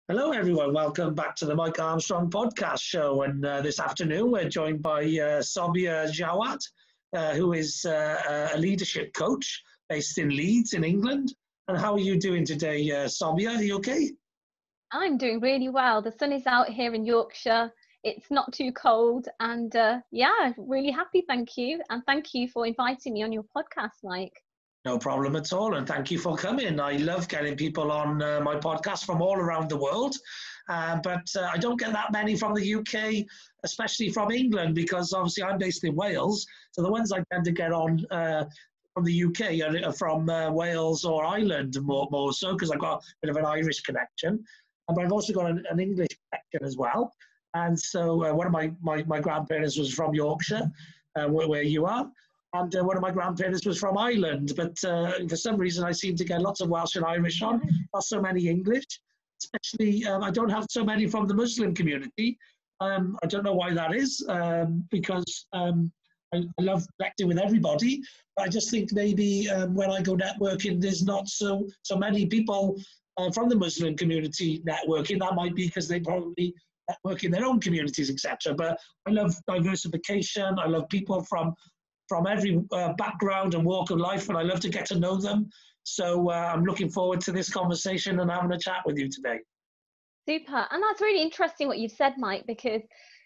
Hello, everyone. Welcome back to the Mike Armstrong podcast show. And this afternoon, we're joined by Sobiya Jawaid, who is a leadership coach based in Leeds in England. And how are you doing today, Sobiya? Are you okay? I'm doing really well. The sun is out here in Yorkshire. It's not too cold. And yeah, really happy. Thank you. And thank you for inviting me on your podcast, Mike. No problem at all. And thank you for coming. I love getting people on my podcast from all around the world. But I don't get that many from the UK, especially from England, because obviously I'm based in Wales. So the ones I tend to get on from the UK are from Wales or Ireland more so, because I've got a bit of an Irish connection. But I've also got an English connection as well. And so one of my grandparents was from Yorkshire, where you are. And one of my grandparents was from Ireland, but for some reason I seem to get lots of Welsh and Irish on, not so many English, especially I don't have so many from the Muslim community. I don't know why that is, because I love connecting with everybody, but I just think maybe when I go networking, there's not so many people from the Muslim community networking. That might be because they probably network in their own communities, etc. But I love diversification. I love people from every background and walk of life, and I love to get to know them. So I'm looking forward to this conversation and having a chat with you today. Super. And that's really interesting what you've said, Mike, because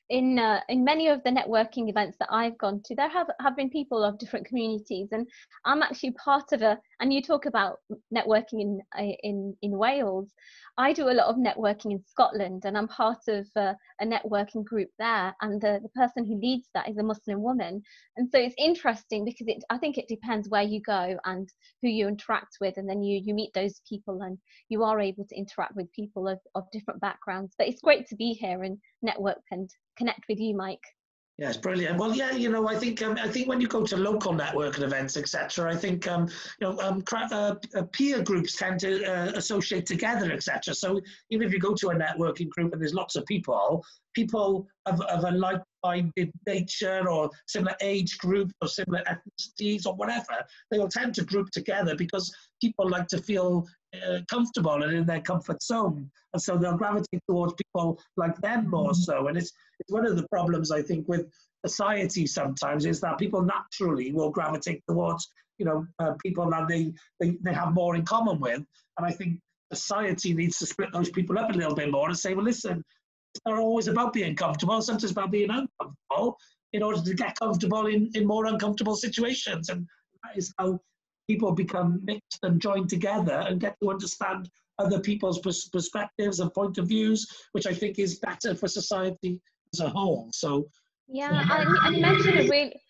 in many of the networking events that I've gone to, there have been people of different communities, and I'm actually part of and you talk about networking in Wales. I do a lot of networking in Scotland, and I'm part of a networking group there, and the person who leads that is a Muslim woman. And so it's interesting because I think it depends where you go and who you interact with, and then you meet those people and you are able to interact with people of different backgrounds. But it's great to be here and network and connect with you, Mike. Yes, brilliant. Well, yeah, I think when you go to local networking events, etc., I think peer groups tend to associate together, etc. So even if you go to a networking group and there's lots of people of a like-minded nature or similar age group or similar ethnicities or whatever, they will tend to group together because people like to feel comfortable and in their comfort zone, and so they'll gravitate towards people like them more so. And it's one of the problems I think with society sometimes is that people naturally will gravitate towards people that they have more in common with. And I think society needs to split those people up a little bit more and say, well, listen, it's not always about being comfortable, sometimes about being uncomfortable in order to get comfortable in more uncomfortable situations. And that is how people become mixed and joined together and get to understand other people's perspectives and point of views, which I think is better for society as a whole. So yeah, and you mentioned a really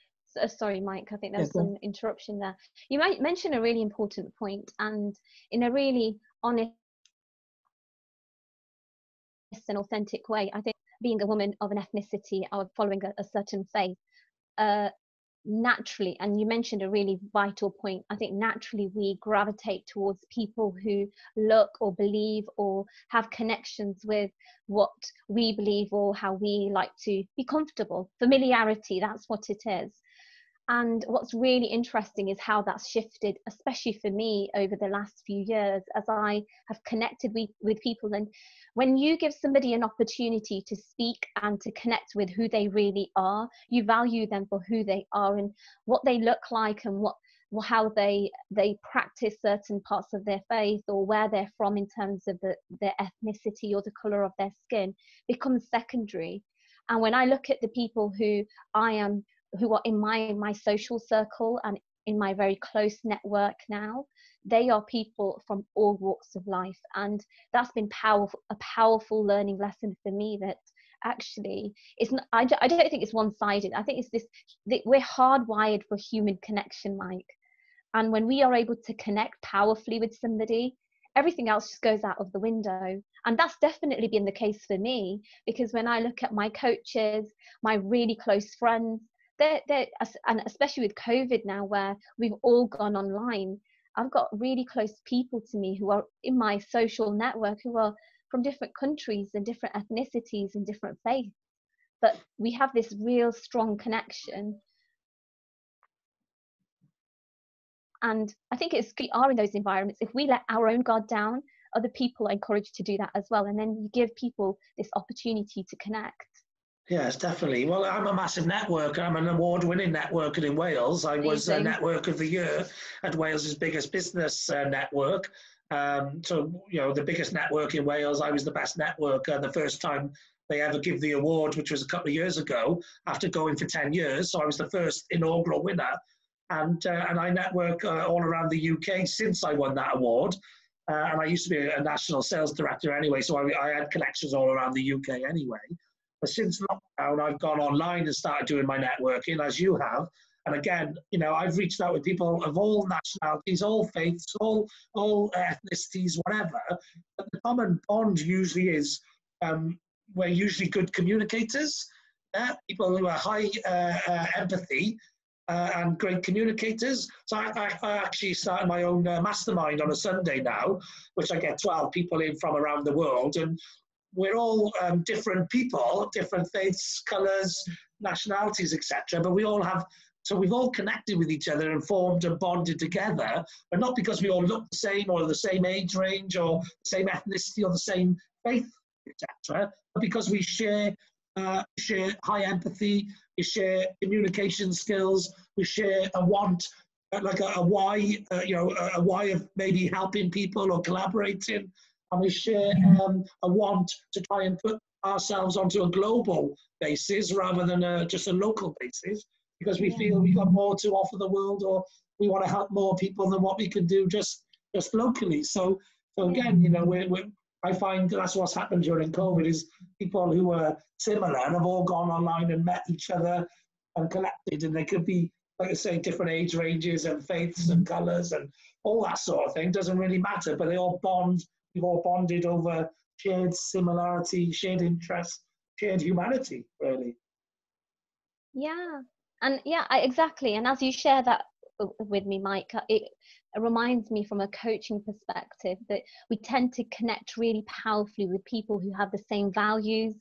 sorry, Mike, I think there's some interruption there. You might mention a really important point, and in a really honest and authentic way. I think being a woman of an ethnicity or following a certain faith, naturally, and you mentioned a really vital point, I think naturally we gravitate towards people who look or believe or have connections with what we believe or how we like to be comfortable. Familiarity, that's what it is. And what's really interesting is how that's shifted, especially for me over the last few years, as I have connected with people. And when you give somebody an opportunity to speak and to connect with who they really are, you value them for who they are and what they look like and how they practice certain parts of their faith or where they're from in terms of their ethnicity or the color of their skin becomes secondary. And when I look at the people who are in my social circle and in my very close network now, they are people from all walks of life. And that's been a powerful learning lesson for me, that actually it's not, I don't think it's one-sided. I think it's this, that we're hardwired for human connection, Mike. And when we are able to connect powerfully with somebody, everything else just goes out of the window. And that's definitely been the case for me, because when I look at my coaches, my really close friends, and especially with COVID now, where we've all gone online, I've got really close people to me who are in my social network who are from different countries and different ethnicities and different faiths, but we have this real strong connection. And I think we are in those environments, if we let our own guard down other people are encouraged to do that as well. And then you give people this opportunity to connect. Yes, definitely. Well, I'm a massive networker. I'm an award-winning networker in Wales. I was a Amazing. Network of the Year at Wales's biggest business network. So, the biggest network in Wales, I was the best networker the first time they ever give the award, which was a couple of years ago, after going for 10 years. So I was the first inaugural winner. And I network all around the UK since I won that award. And I used to be a national sales director anyway, so I had connections all around the UK anyway. But since lockdown, I've gone online and started doing my networking, as you have. And again, I've reached out with people of all nationalities, all faiths, all ethnicities, whatever. But the common bond usually is we're usually good communicators, people who are high empathy and great communicators. So I actually started my own mastermind on a Sunday now, which I get 12 people in from around the world. And we're all different people, different faiths, colours, nationalities, etc. But we all have, so we've all connected with each other and formed and bonded together, but not because we all look the same or the same age range or the same ethnicity or the same faith, etc. But because we share high empathy, we share communication skills, we share a want, like a why, a why of maybe helping people or collaborating. And we share a want to try and put ourselves onto a global basis rather than just a local basis, because we feel we've got more to offer the world, or we want to help more people than what we can do just locally. So again, I find that's what's happened during COVID is people who are similar and have all gone online and met each other and collected, and they could be, like I say, different age ranges and faiths and colours and all that sort of thing. Doesn't really matter, but they all bond. We've all bonded over shared similarity, shared interest, shared humanity, really. Yeah. And yeah, exactly. And as you share that with me, Mike, it reminds me from a coaching perspective that we tend to connect really powerfully with people who have the same values,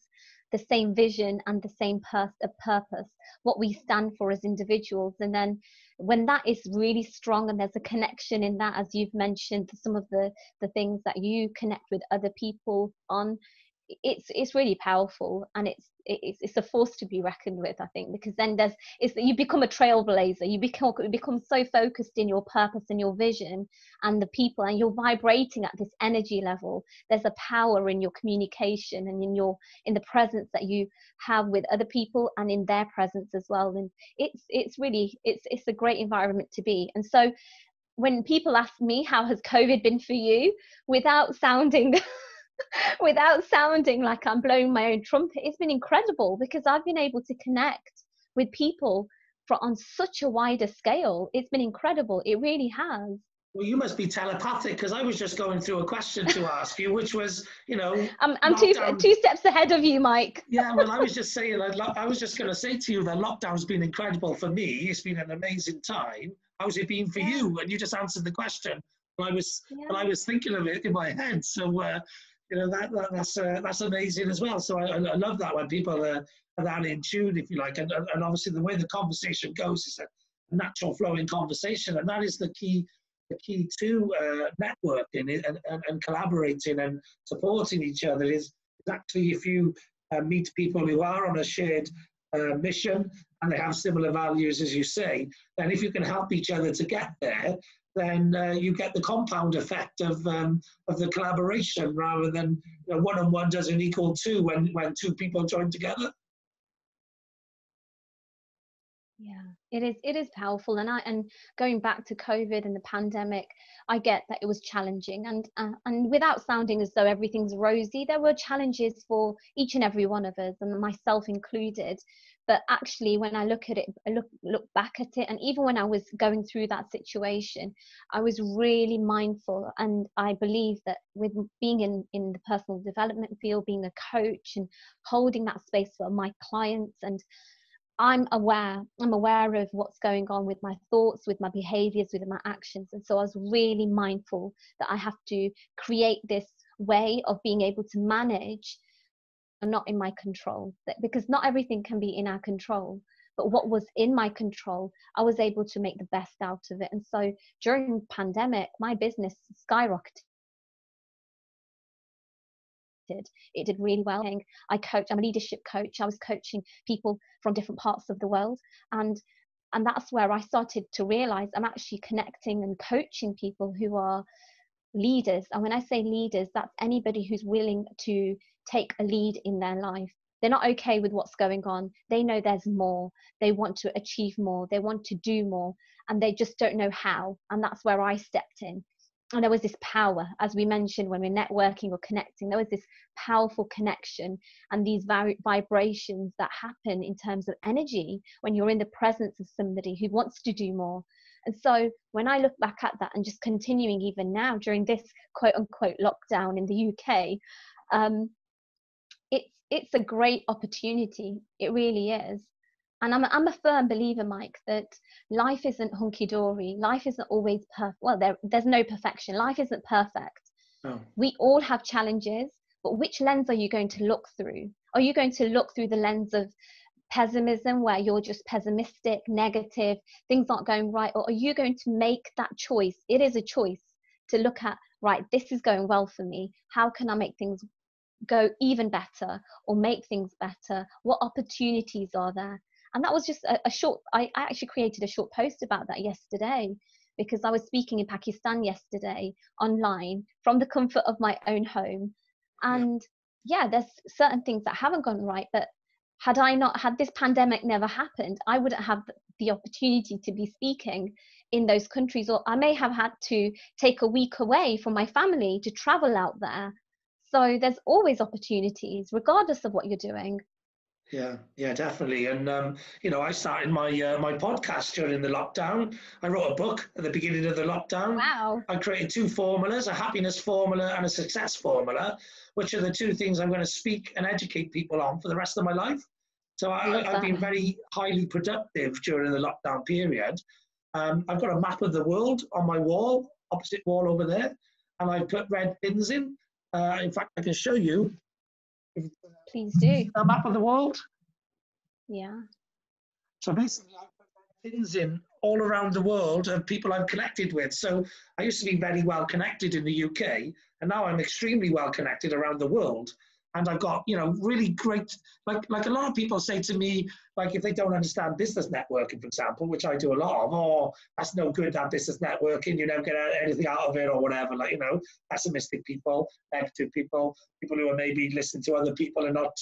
the same vision, and the same purpose, what we stand for as individuals. And then when that is really strong and there's a connection in that, as you've mentioned, some of the things that you connect with other people on, it's really powerful, and it's a force to be reckoned with, I think, because then you become a trailblazer. You become so focused in your purpose and your vision and the people, and you're vibrating at this energy level. There's a power in your communication and in the presence that you have with other people and in their presence as well. And it's really a great environment to be. And so when people ask me, how has COVID been for you, without sounding like I'm blowing my own trumpet, it's been incredible, because I've been able to connect with people on such a wider scale. It's been incredible. It really has. Well, you must be telepathic, because I was just going through a question to ask you, which was, I'm two steps ahead of you, Mike. Yeah, well, I was just saying, I was just going to say to you that lockdown's been incredible for me. It's been an amazing time. How's it been for you? And you just answered the question. I was thinking of it in my head. So, that's amazing as well. So I love that when people are that in tune, if you like, and obviously the way the conversation goes is a natural flowing conversation, and that is the key to networking and collaborating and supporting each other is actually if you meet people who are on a shared mission and they have similar values, as you say, then if you can help each other to get there, then you get the compound effect of the collaboration, rather than one and one doesn't equal two when two people join together. Yeah, it is powerful. And going back to COVID and the pandemic, I get that it was challenging, and without sounding as though everything's rosy, there were challenges for each and every one of us, and myself included. But actually, when I look at it, I look back at it, and even when I was going through that situation, I was really mindful. And I believe that with being in the personal development field, being a coach and holding that space for my clients, and I'm aware of what's going on with my thoughts, with my behaviors, with my actions. And so I was really mindful that I have to create this way of being able to manage and not in my control, because not everything can be in our control. But what was in my control, I was able to make the best out of it. And so during the pandemic, my business skyrocketed. resonated. It did really well. I'm a leadership coach. I was coaching people from different parts of the world. And that's where I started to realize I'm actually connecting and coaching people who are leaders. And when I say leaders, that's anybody who's willing to take a lead in their life. They're not okay with what's going on. They know there's more. They want to achieve more. They want to do more, and they just don't know how. And that's where I stepped in. And there was this power, as we mentioned, when we're networking or connecting, there was this powerful connection and these vibrations that happen in terms of energy when you're in the presence of somebody who wants to do more. And so when I look back at that, and just continuing even now during this quote unquote lockdown in the UK, it's a great opportunity. It really is. And I'm a firm believer, Mike, that life isn't hunky-dory. Life isn't always perfect. Well, there's no perfection. Life isn't perfect. No. We all have challenges, but which lens are you going to look through? Are you going to look through the lens of pessimism, where you're just pessimistic, negative, things aren't going right? Or are you going to make that choice? It is a choice to look at, right, this is going well for me. How can I make things go even better or make things better? What opportunities are there? And that was just a short, I actually created a short post about that yesterday, because I was speaking in Pakistan yesterday online from the comfort of my own home. And yeah, there's certain things that haven't gone right, but had this pandemic never happened, I wouldn't have the opportunity to be speaking in those countries, or I may have had to take a week away from my family to travel out there. So there's always opportunities, regardless of what you're doing. Yeah, definitely. And I started my podcast during the lockdown. I wrote a book at the beginning of the lockdown. Wow. I created 2 formulas, a happiness formula and a success formula, which are the 2 things I'm going to speak and educate people on for the rest of my life. So I've been very highly productive during the lockdown period. I've got a map of the world on my wall, opposite wall over there, and I put red pins in. In fact, I can show you. Please do. A map of the world. Yeah. So basically, I put pins in all around the world of people I've connected with. So I used to be very well connected in the UK, and now I'm extremely well connected around the world. And I've got, really great, like a lot of people say to me, like if they don't understand business networking, for example, which I do a lot of, oh, that's no good, that business networking, you never get anything out of it or whatever, pessimistic people, negative people, people who are maybe listening to other people and not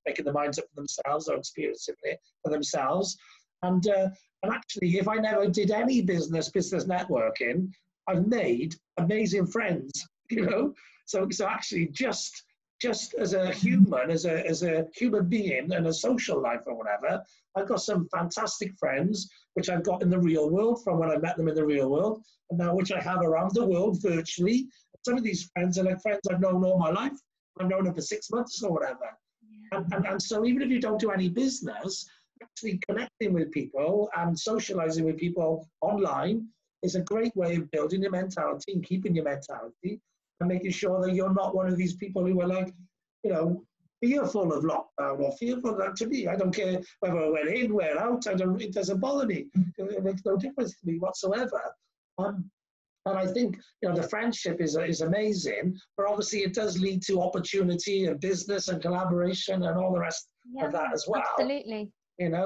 making their minds up for themselves or experiencing it for themselves. And actually, if I never did any business networking, I've made amazing friends, So actually just as a human, as a human being and a social life or whatever, I've got some fantastic friends, which I've got in the real world from when I met them in the real world, and now which I have around the world virtually. Some of these friends are like friends I've known all my life. I've known them for 6 months or whatever. Yeah. And so even if you don't do any business, actually connecting with people and socializing with people online is a great way of building your mentality and keeping your mentality, and making sure that you're not one of these people who are fearful of lockdown or fearful of that. To me, I don't care whether we're in, we're out. It doesn't bother me. It makes no difference to me whatsoever. And I think, the friendship is amazing, but obviously it does lead to opportunity and business and collaboration and all the rest of that as well. Absolutely.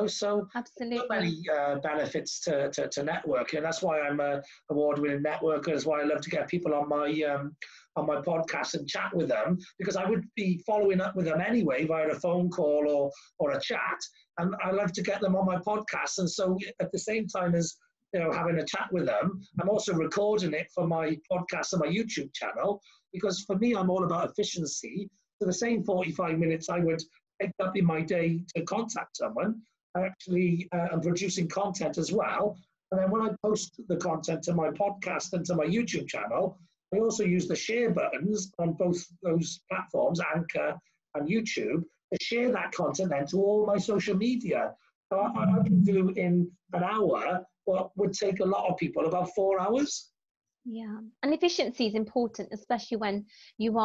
So absolutely. So many benefits to networking. That's why I'm an award-winning networker. That's why I love to get people on my podcast and chat with them, because I would be following up with them anyway via a phone call or a chat, and I love to get them on my podcast. And so at the same time as having a chat with them, I'm also recording it for my podcast and my YouTube channel, because for me, I'm all about efficiency. So the same 45 minutes I would take up in my day to contact someone, I actually am producing content as well. And then when I post the content to my podcast and to my YouTube channel, I also use the share buttons on both those platforms, Anchor and YouTube, to share that content then to all my social media. So I can do in an hour what would take a lot of people about 4 hours. Yeah, and efficiency is important, especially when you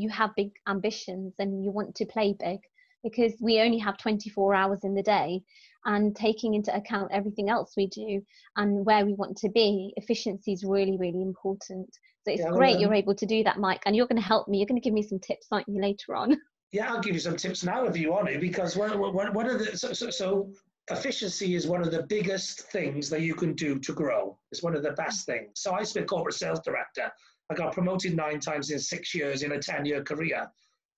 have big ambitions and you want to play big. because we only have 24 hours in the day, and taking into account everything else we do and where we want to be, efficiency is really, really important. So it's great you're able to do that, Mike, and you're going to help me. You're going to give me some tips, aren't you, later on? Yeah, I'll give you some tips now if you want to, because one of the so efficiency is one of the biggest things that you can do to grow. It's one of the best things. So I used to be a corporate sales director. I got promoted 9 times in 6 years in a 10-year career.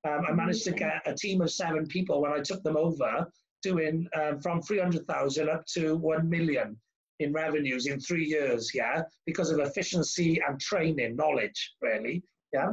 I managed to get a team of 7 people when I took them over, doing from 300,000 up to 1 million in revenues in 3 years, yeah, because of efficiency and training, knowledge, really, yeah.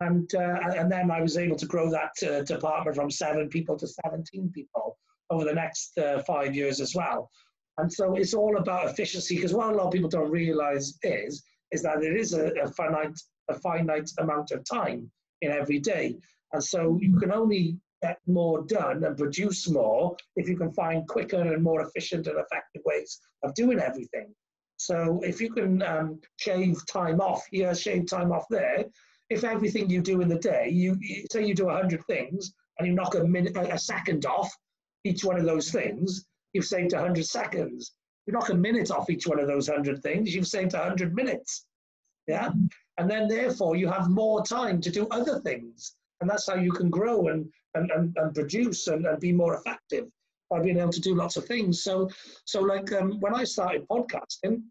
And then I was able to grow that department from 7 people to 17 people over the next 5 years as well. And so it's all about efficiency, because what a lot of people don't realize is that there is a finite amount of time in every day. And so you can only get more done and produce more if you can find quicker and more efficient and effective ways of doing everything. So if you can shave time off here, shave time off there, if everything you do in the day, you say you do 100 things and you knock a second off each one of those things, you've saved 100 seconds. You knock a minute off each one of those 100 things, you've saved 100 minutes. Yeah. And then therefore you have more time to do other things. And that's how you can grow and produce and be more effective, by being able to do lots of things. So like when I started podcasting,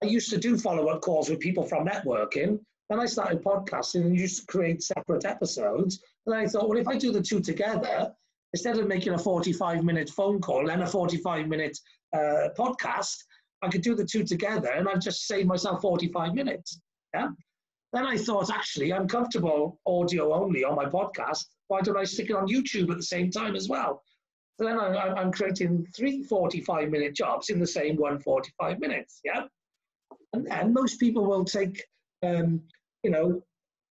I used to do follow-up calls with people from networking. Then I started podcasting and used to create separate episodes. And I thought, well, if I do the two together, instead of making a 45-minute phone call and a 45-minute podcast, I could do the two together and I'd just save myself 45 minutes. Yeah. Then I thought, actually, I'm comfortable audio only on my podcast. Why don't I stick it on YouTube at the same time as well? So then I'm creating 3 45-minute jobs in the same 1 45 minutes. Yeah. And then most people will take,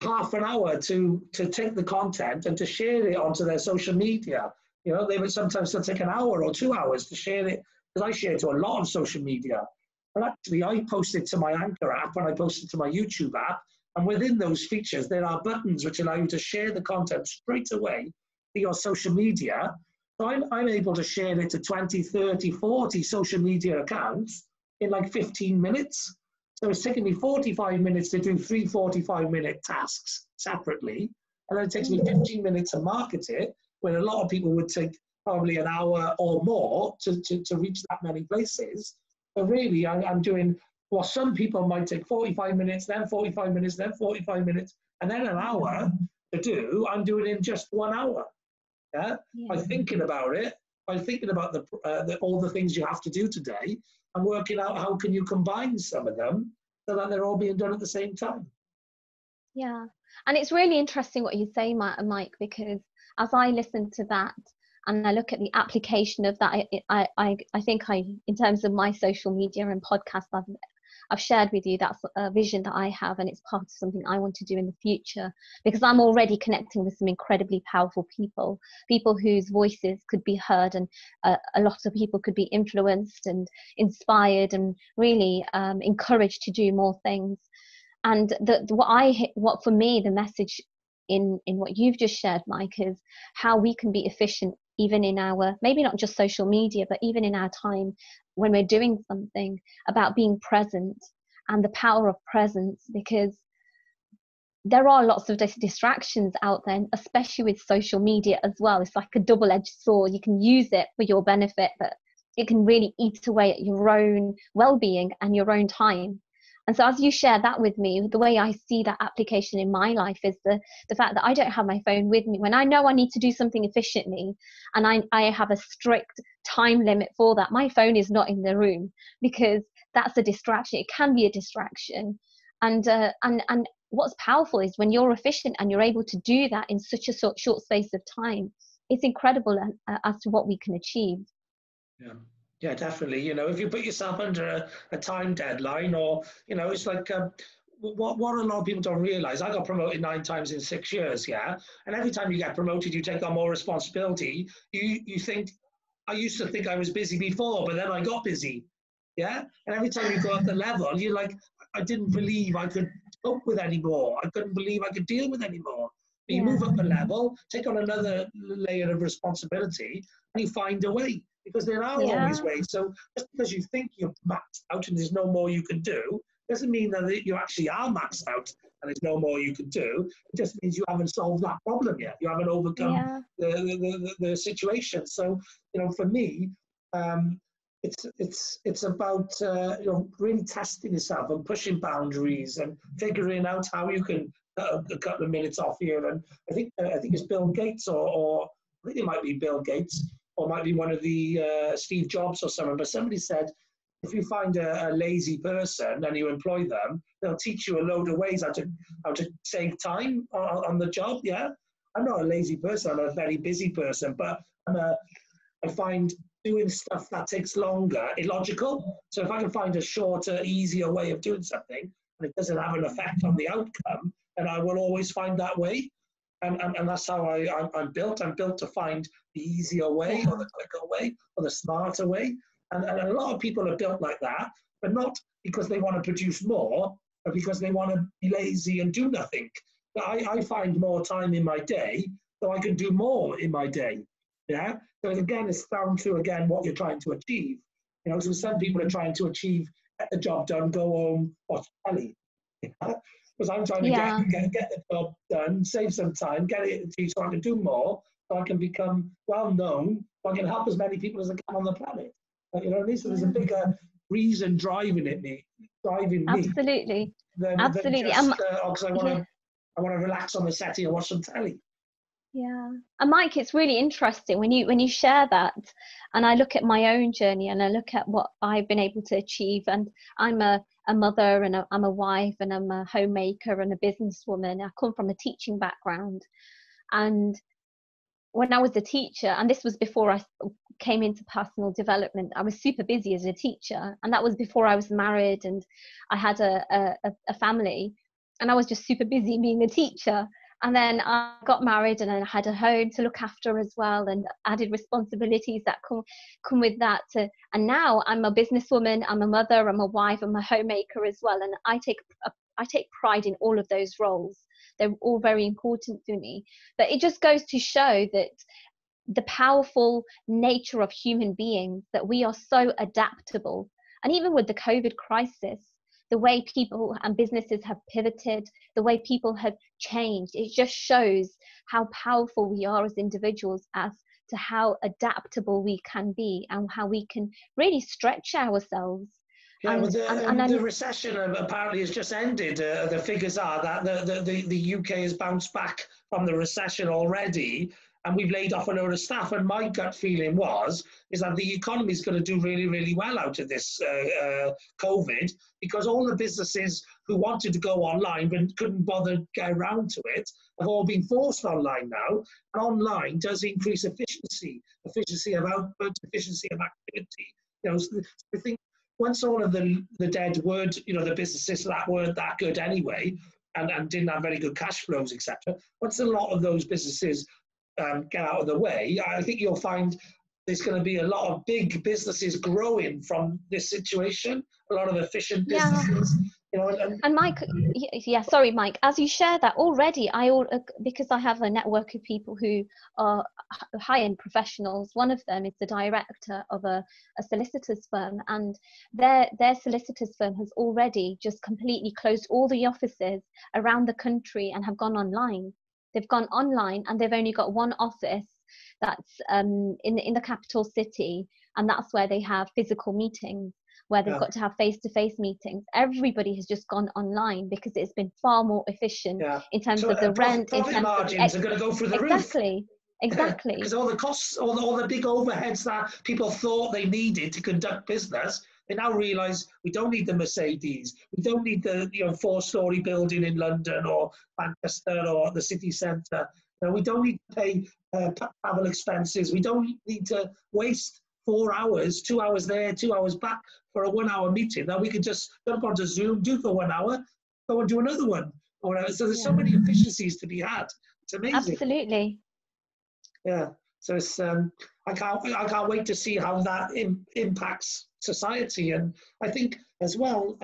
half an hour to take the content and to share it onto their social media. They would sometimes take an hour or 2 hours to share it, because I share to a lot of social media. But actually, I post it to my Anchor app and I post it to my YouTube app. And within those features, there are buttons which allow you to share the content straight away to your social media. So I'm able to share it to 20, 30, 40 social media accounts in like 15 minutes. So it's taking me 45 minutes to do 3 45-minute tasks separately. And then it takes me 15 minutes to market it, when a lot of people would take probably an hour or more to reach that many places. So really, I'm doing what some people might take 45 minutes, then 45 minutes, then 45 minutes, and then an hour to do. I'm doing in just 1 hour. Yeah? By thinking about it, by thinking about all the things you have to do today, and working out how can you combine some of them so that they're all being done at the same time. Yeah, and it's really interesting what you say, Mike, because as I listen to that and I look at the application of that, I think in terms of my social media and podcast, I've shared with you, that's a vision that I have, and it's part of something I want to do in the future, because I'm already connecting with some incredibly powerful people whose voices could be heard, and a lot of people could be influenced and inspired and really encouraged to do more things. And what for me, the message in what you've just shared, Mike, is how we can be efficient even in our, maybe not just social media, but even in our time when we're doing something, about being present and the power of presence, because there are lots of distractions out there, especially with social media as well. It's like a double-edged sword. You can use it for your benefit, but it can really eat away at your own well-being and your own time. And so as you share that with me, the way I see that application in my life is the fact that I don't have my phone with me. When I know I need to do something efficiently and I have a strict time limit for that, my phone is not in the room, because that's a distraction. It can be a distraction. And what's powerful is when you're efficient and you're able to do that in such a short space of time, it's incredible as to what we can achieve. Yeah. Yeah, definitely. If you put yourself under a time deadline, or, it's like what a lot of people don't realize. I got promoted 9 times in 6 years, yeah? And every time you get promoted, you take on more responsibility. You think, I used to think I was busy before, but then I got busy, yeah? And every time you go up the level, you're like, I didn't believe I could cope with anymore. I couldn't believe I could deal with anymore. But you move up a level, take on another layer of responsibility, and you find a way, because there are always ways. So just because you think you're maxed out and there's no more you can do, doesn't mean that you actually are maxed out and there's no more you can do. It just means you haven't solved that problem yet. You haven't overcome the situation. So, you know, for me, it's about you know, really testing yourself and pushing boundaries and figuring out how you can cut a couple of minutes off here. And I think it's Bill Gates, or I think it might be Bill Gates, or it might be one of the Steve Jobs or someone. But somebody said, if you find a lazy person and you employ them, they'll teach you a load of ways how to save time on the job. Yeah, I'm not a lazy person. I'm a very busy person, but I find doing stuff that takes longer illogical. So if I can find a shorter, easier way of doing something, and it doesn't have an effect on the outcome, then I will always find that way. And that's how I'm built. I'm built to find the easier way, or the quicker way, or the smarter way. And a lot of people are built like that, but not because they want to produce more, but because they want to be lazy and do nothing. But I find more time in my day, so I can do more in my day. Yeah. So again, it's down to, again, what you're trying to achieve. You know, so some people are trying to achieve, get the job done, go home, watch telly. Because I'm trying to get the job done, save some time, get it achieved so I can do more, so I can become well known, so I can help as many people as I can on the planet. You know what I mean? So there's a bigger reason driving me. Absolutely. Than just because I want to relax on the settee and watch some telly. Yeah. And Mike, it's really interesting when you share that, and I look at my own journey and I look at what I've been able to achieve, and I'm a mother, and I'm a wife, and I'm a homemaker and a businesswoman. I come from a teaching background, and when I was a teacher, and this was before I came into personal development, I was super busy as a teacher, and that was before I was married and I had a family, and I was just super busy being a teacher. And then I got married, and I had a home to look after as well, and added responsibilities that come with that. And now I'm a businesswoman, I'm a mother, I'm a wife, I'm a homemaker as well, and I take pride in all of those roles. They're all very important to me. But it just goes to show that the powerful nature of human beings, that we are so adaptable. And even with the COVID crisis, the way people and businesses have pivoted, the way people have changed, it just shows how powerful we are as individuals, as to how adaptable we can be and how we can really stretch ourselves. Yeah, the recession apparently has just ended. The figures are that the UK has bounced back from the recession already, and we've laid off a load of staff. And my gut feeling is that the economy is going to do really, really well out of this COVID, because all the businesses who wanted to go online but couldn't bother to get around to it have all been forced online now. And online does increase efficiency of output, efficiency of activity. You know, so I think once all of the dead weren't, you know, the businesses that weren't that good anyway, and didn't have very good cash flows, etc. Once a lot of those businesses get out of the way, I think you'll find there's going to be a lot of big businesses growing from this situation. A lot of efficient businesses, you know. And Mike, sorry, Mike. As you share that already, because I have a network of people who are high-end professionals. One of them is the director of a solicitor's firm, and their solicitor's firm has already just completely closed all the offices around the country and have gone online. They've gone online, and they've only got one office that's in the capital city, and that's where they have physical meetings, where they've got to have face-to-face meetings. Everybody has just gone online because it's been far more efficient in terms of the rent. Profit margins are going to go through the roof. Exactly. Because all the costs, all the big overheads that people thought they needed to conduct business, they now realise we don't need the Mercedes, we don't need the 4-story building in London or Manchester or the city centre. You know, we don't need to pay travel expenses. We don't need to waste 4 hours, 2 hours there, 2 hours back for a 1 hour meeting. Now we can just jump onto Zoom, do for 1 hour, go and do another one. Or whatever. So there's so many efficiencies to be had. It's amazing. Absolutely. Yeah. So it's I can't wait to see how that impacts society. And I think as well,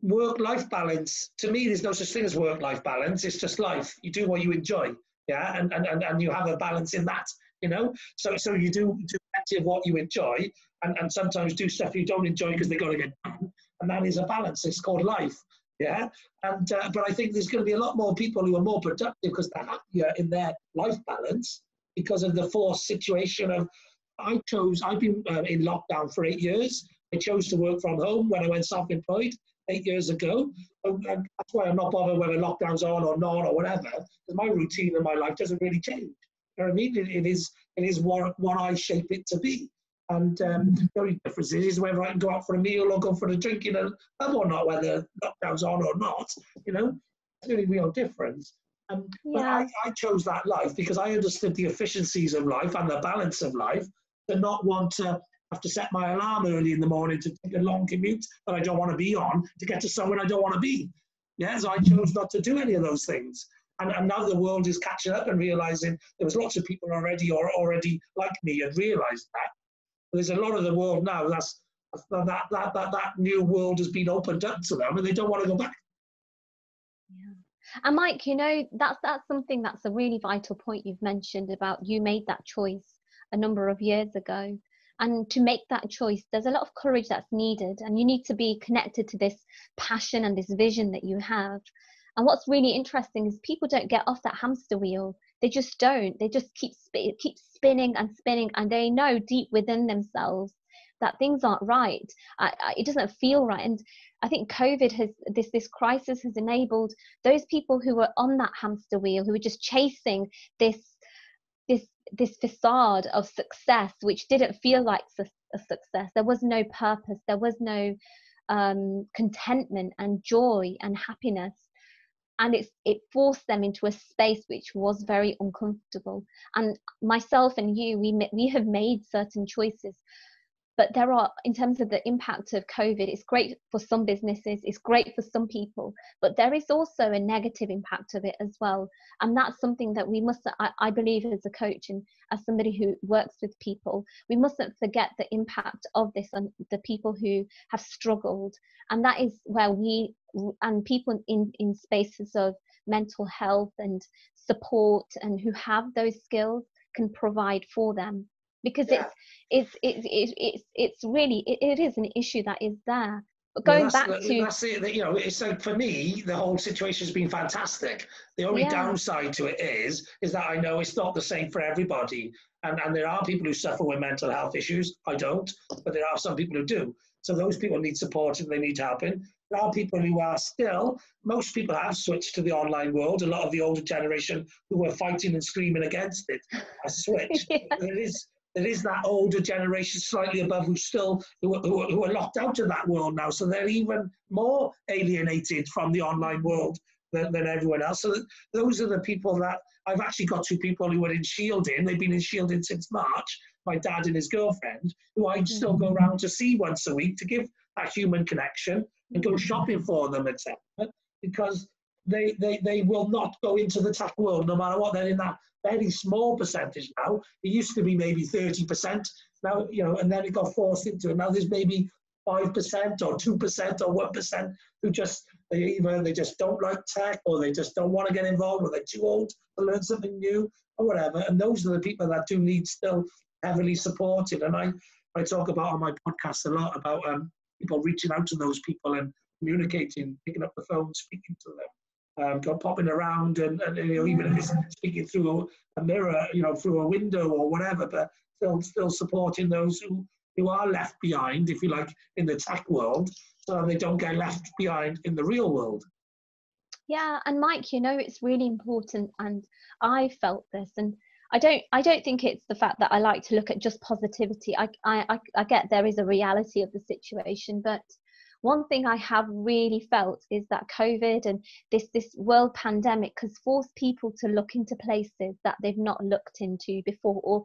work-life balance, to me, there's no such thing as work-life balance. It's just life. You do what you enjoy, yeah, and you have a balance in that, you know. So you do plenty of what you enjoy, and sometimes do stuff you don't enjoy because they got to get done, and that is a balance. It's called life, yeah. And but I think there's going to be a lot more people who are more productive because they're happier in their life balance because of the forced situation of. I've been in lockdown for 8 years. I chose to work from home when I went self-employed 8 years ago. And that's why I'm not bothered whether lockdown's on or not or whatever, because my routine in my life doesn't really change. You know what I mean? It is what I shape it to be. And the only difference is whether I can go out for a meal or go for a drink in a pub or not, whether lockdown's on or not. You know, it's the only real difference. But I chose that life because I understood the efficiencies of life and the balance of life, to not want to have to set my alarm early in the morning to take a long commute that I don't want to be on to get to somewhere I don't want to be. Yeah, so I chose not to do any of those things. And now the world is catching up and realizing there was lots of people already like me had realized that. There's a lot of the world now that new world has been opened up to them and they don't want to go back. Yeah. And Mike, you know, that's something that's a really vital point you've mentioned about you made that choice a number of years ago. And to make that choice, there's a lot of courage that's needed, and you need to be connected to this passion and this vision that you have. And what's really interesting is people don't get off that hamster wheel. They just don't. They just keep spinning and spinning, and they know deep within themselves that things aren't right. It doesn't feel right. And I think COVID has this crisis has enabled those people who were on that hamster wheel, who were just chasing this facade of success, which didn't feel like a success. There was no purpose. There was no contentment and joy and happiness. And it forced them into a space which was very uncomfortable. And myself and you, we have made certain choices. But there are, in terms of the impact of COVID, it's great for some businesses, it's great for some people, but there is also a negative impact of it as well. And that's something that we must, I believe as a coach and as somebody who works with people, we mustn't forget the impact of this on the people who have struggled. And that is where we, and people in spaces of mental health and support and who have those skills can provide for them. Because it's really it is an issue that is there. But going back to that's it. You know, it's like for me, the whole situation has been fantastic. The only downside to it is that I know it's not the same for everybody, and there are people who suffer with mental health issues. I don't, but there are some people who do. So those people need support and they need helping. There are people who are still. Most people have switched to the online world. A lot of the older generation who were fighting and screaming against it have switched. There is that older generation slightly above who are locked out of that world now. So they're even more alienated from the online world than everyone else. So those are the people that I've actually got two people who are in shielding. They've been in shielding since March, my dad and his girlfriend, who I still go around to see once a week to give that human connection and go shopping for them, etc. Because they will not go into the tech world no matter what. They're in that very small percentage now. It used to be maybe 30% now, you know, and then it got forced into it. Now there's maybe 5% or 2% or 1% who they just don't like tech, or they just don't want to get involved, or they're too old to learn something new or whatever. And those are the people that do need still heavily supported. And I talk about on my podcast a lot about people reaching out to those people and communicating, picking up the phone, speaking to them. Popping around and you know, even if it's speaking through a mirror, you know, through a window or whatever, but still supporting those who are left behind, if you like, in the tech world, so they don't get left behind in the real world. Yeah, and Mike, you know, it's really important, and I felt this, and I don't think it's the fact that I like to look at just positivity. I get there is a reality of the situation, but one thing I have really felt is that COVID and this world pandemic has forced people to look into places that they've not looked into before, or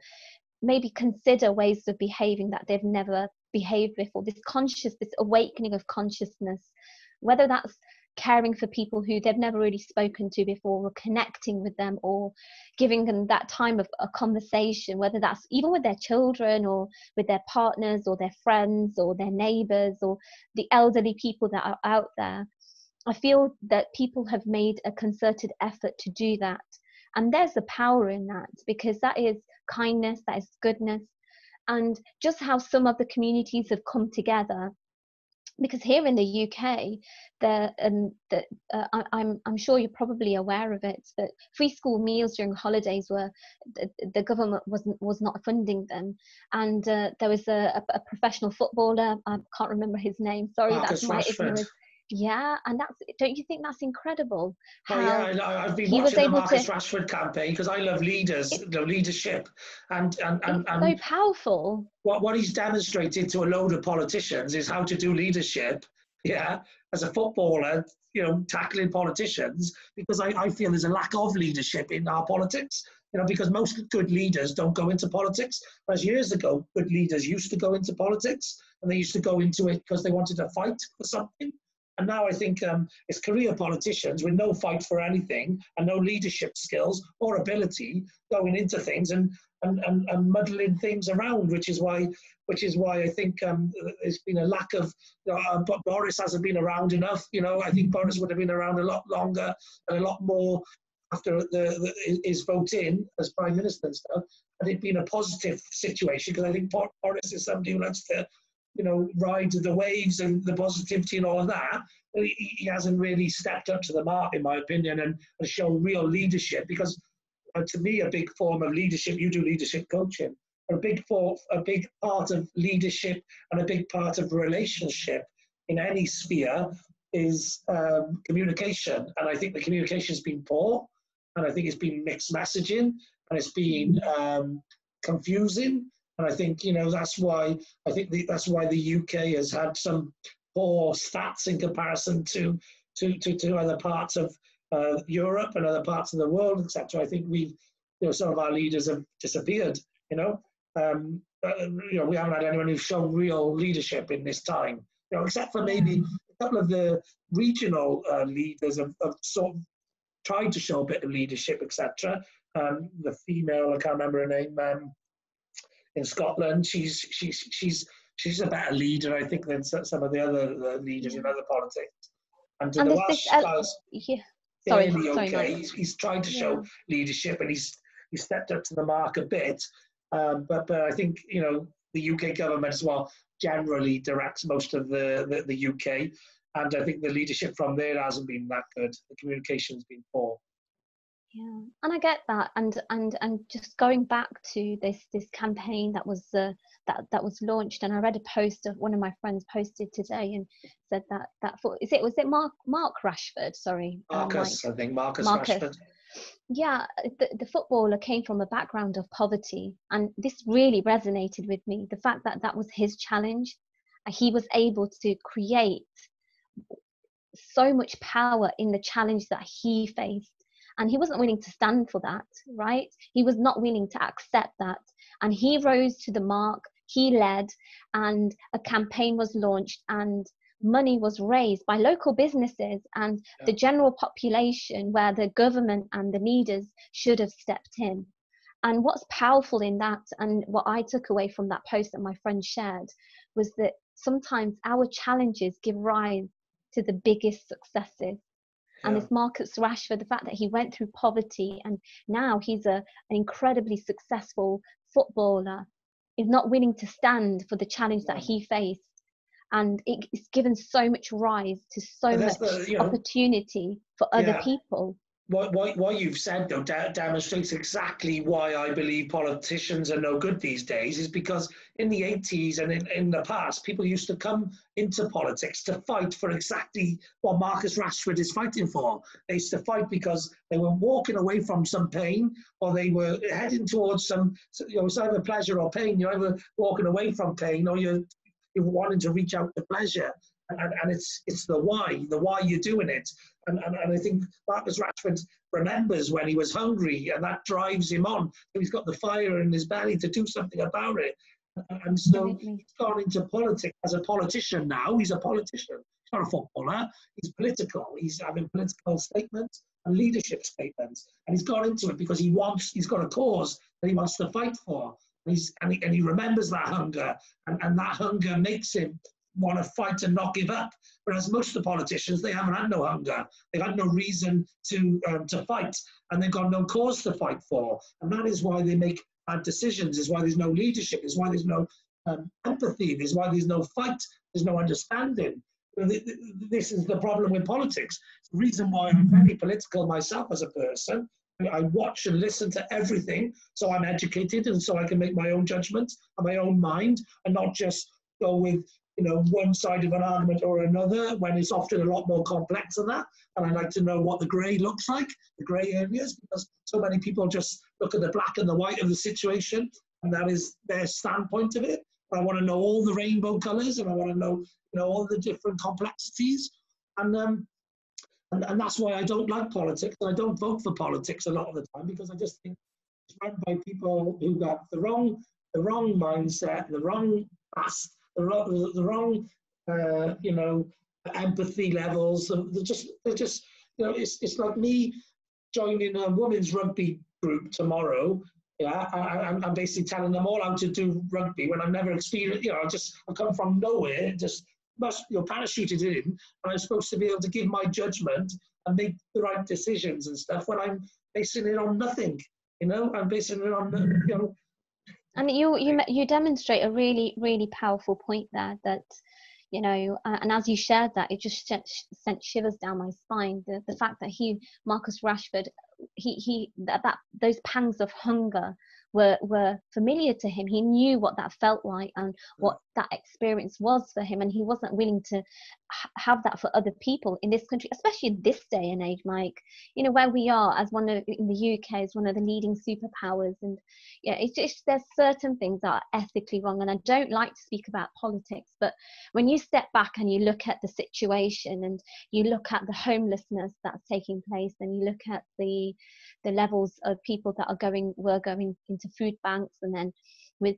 maybe consider ways of behaving that they've never behaved before. This awakening of consciousness, whether that's caring for people who they've never really spoken to before, or connecting with them, or giving them that time of a conversation, whether that's even with their children or with their partners or their friends or their neighbors or the elderly people that are out there. I feel that people have made a concerted effort to do that. And there's a power in that, because that is kindness, that is goodness. And just how some of the communities have come together, because here in the UK, I'm sure you're probably aware of it, but free school meals during holidays were, the government was not funding them. And there was a professional footballer, I can't remember his name, sorry, Marcus that's my Rashford. ignorance. Yeah, and don't you think that's incredible? Oh yeah, I've been watching the Marcus Rashford campaign because I love leadership, and so powerful. What he's demonstrated to a load of politicians is how to do leadership. Yeah, as a footballer, you know, tackling politicians, because I feel there's a lack of leadership in our politics. You know, because most good leaders don't go into politics. Whereas years ago, good leaders used to go into politics, and they used to go into it because they wanted to fight for something. And now I think it's career politicians with no fight for anything and no leadership skills or ability going into things and muddling things around, which is why I think there's been a lack of. Boris hasn't been around enough. You know, I think Boris would have been around a lot longer and a lot more after his vote in as Prime Minister and stuff. And it'd been a positive situation, because I think Boris is somebody who likes to, you know, ride the waves and the positivity and all of that. He hasn't really stepped up to the mark, in my opinion, and shown real leadership. Because to me, a big form of leadership, you do leadership coaching, a big part of leadership and a big part of relationship in any sphere is communication. And I think the communication has been poor, and I think it's been mixed messaging, and it's been confusing. And I think, you know, that's why the UK has had some poor stats in comparison to other parts of Europe and other parts of the world, etc. I think some of our leaders have disappeared. You know, we haven't had anyone who's shown real leadership in this time. You know, except for maybe a couple of the regional leaders have sort of tried to show a bit of leadership, etc. The female, I can't remember her name. In Scotland, she's a better leader, I think, than some of the other leaders in other politics. And the Welsh guy's fairly okay. He's trying to show leadership, and he's stepped up to the mark a bit. But I think, you know, the UK government as well generally directs most of the UK, and I think the leadership from there hasn't been that good. The communication's been poor. Yeah, and I get that, and just going back to this campaign that was launched, and I read a post that one of my friends posted today, and said was it Mark Rashford? Sorry, Marcus, I think Marcus Rashford. Yeah, the footballer came from a background of poverty, and this really resonated with me. The fact that was his challenge, he was able to create so much power in the challenge that he faced. And he wasn't willing to stand for that, right? He was not willing to accept that. And he rose to the mark, he led, and a campaign was launched, and money was raised by local businesses and the general population, where the government and the leaders should have stepped in. And what's powerful in that, and what I took away from that post that my friend shared, was that sometimes our challenges give rise to the biggest successes. And this Marcus Rashford, the fact that he went through poverty and now he's an incredibly successful footballer, is not willing to stand for the challenge that he faced. And it's given so much rise to so much opportunity for other people. What you've said, though, demonstrates exactly why I believe politicians are no good these days, is because in the 80s and in the past, people used to come into politics to fight for exactly what Marcus Rashford is fighting for. They used to fight because they were walking away from some pain, or they were heading towards some, it's either pleasure or pain. You're either walking away from pain, or you're wanting to reach out to pleasure. And it's the why you're doing it. And I think Marcus Rashford remembers when he was hungry, and that drives him on. So he's got the fire in his belly to do something about it. And so he's gone into politics as a politician now. He's a politician. He's not a footballer. He's political. He's having political statements and leadership statements. And he's got into it because he's got a cause that he wants to fight for. And he remembers that hunger. And that hunger makes him want to fight and not give up. Whereas most of the politicians, they haven't had no hunger. They've had no reason to fight. And they've got no cause to fight for. And that is why they make bad decisions, is why there's no leadership, is why there's no empathy, is why there's no fight, there's no understanding. This is the problem with politics. The reason why I'm very political myself as a person. I watch and listen to everything, so I'm educated and so I can make my own judgment and my own mind, and not just go with one side of an argument or another, when it's often a lot more complex than that. And I like to know what the grey looks like, the grey areas, because so many people just look at the black and the white of the situation, and that is their standpoint of it. I want to know all the rainbow colours, and I want to know all the different complexities, and that's why I don't like politics. I don't vote for politics a lot of the time, because I just think it's run by people who got the wrong mindset, the wrong past, the wrong empathy levels. They're just it's like me joining a women's rugby group tomorrow. Yeah, I'm basically telling them all how to do rugby when I've never experienced. I come from nowhere, just parachuted in, and I'm supposed to be able to give my judgment and make the right decisions and stuff when I'm basing it on nothing. I'm basing it on And you demonstrate a really, really powerful point there, that and as you shared that, it just sent shivers down my spine. The fact that Marcus Rashford, that those pangs of hunger were familiar to him. He knew what that felt like and what that experience was for him, and he wasn't willing to have that for other people in this country, especially in this day and age, Mike. Where we are as in the UK as one of the leading superpowers, and it's just, there's certain things that are ethically wrong. And I don't like to speak about politics, but when you step back and you look at the situation, and you look at the homelessness that's taking place, and you look at the levels of people that were going into food banks, and then with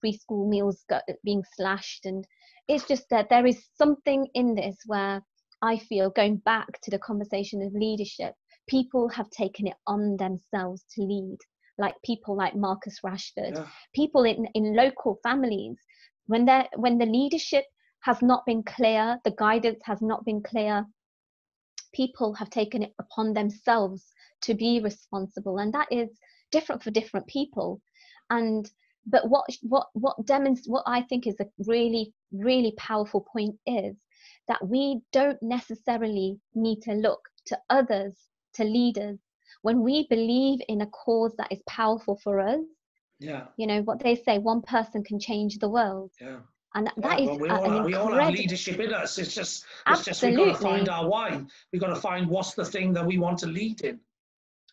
free school meals being slashed, and it's just that there is something in this where I feel, going back to the conversation of leadership, people have taken it on themselves to lead, like people like Marcus Rashford, people in local families, when the leadership has not been clear, the guidance has not been clear, people have taken it upon themselves to be responsible, and that is different for different people. But what I think is a really, really powerful point is that we don't necessarily need to look to others, to leaders, when we believe in a cause that is powerful for us. What they say, one person can change the world. And that is we all have leadership in us. It's just we've got to find our why. We've got to find what's the thing that we want to lead in.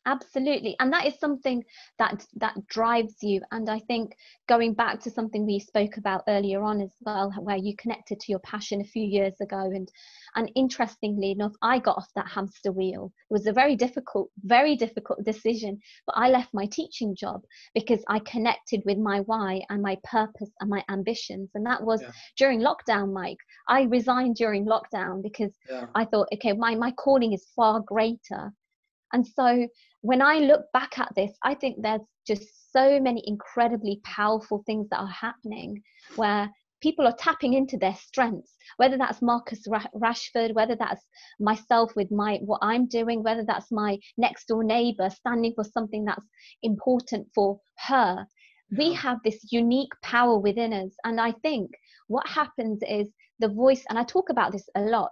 Absolutely. And that is something that drives you. And I think, going back to something we spoke about earlier on as well, where you connected to your passion a few years ago, and interestingly enough, I got off that hamster wheel. It was a very difficult decision, but I left my teaching job because I connected with my why and my purpose and my ambitions. And that was during lockdown, Mike. I resigned during lockdown because I thought, okay, my calling is far greater. And so when I look back at this, I think there's just so many incredibly powerful things that are happening, where people are tapping into their strengths, whether that's Marcus Rashford, whether that's myself with what I'm doing, whether that's my next door neighbor standing for something that's important for her. We have this unique power within us. And I think what happens is the voice, and I talk about this a lot,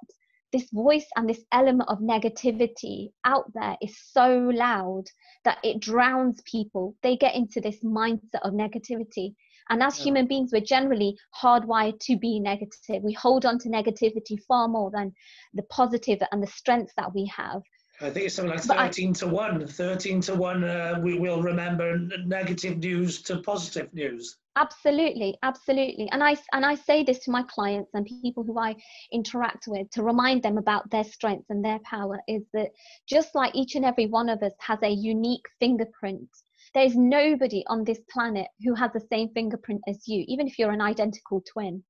this voice and this element of negativity out there is so loud that it drowns people. They get into this mindset of negativity. And as human beings, we're generally hardwired to be negative. We hold on to negativity far more than the positive and the strengths that we have. I think it's something like 13 to 1. 13 to 1, we will remember negative news to positive news. Absolutely, absolutely. And I say this to my clients and people who I interact with, to remind them about their strengths and their power, is that just like each and every one of us has a unique fingerprint, there's nobody on this planet who has the same fingerprint as you, even if you're an identical twin.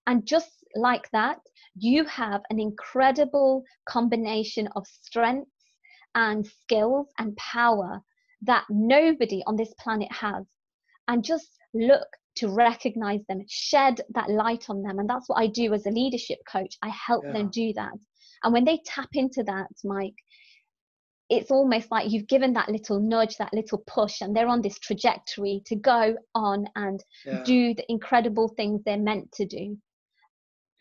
And just like that, you have an incredible combination of strengths and skills and power that nobody on this planet has. And just look to recognize them, shed that light on them. And that's what I do as a leadership coach. I help them do that. And when they tap into that, Mike, it's almost like you've given that little nudge, that little push, and they're on this trajectory to go on and do the incredible things they're meant to do.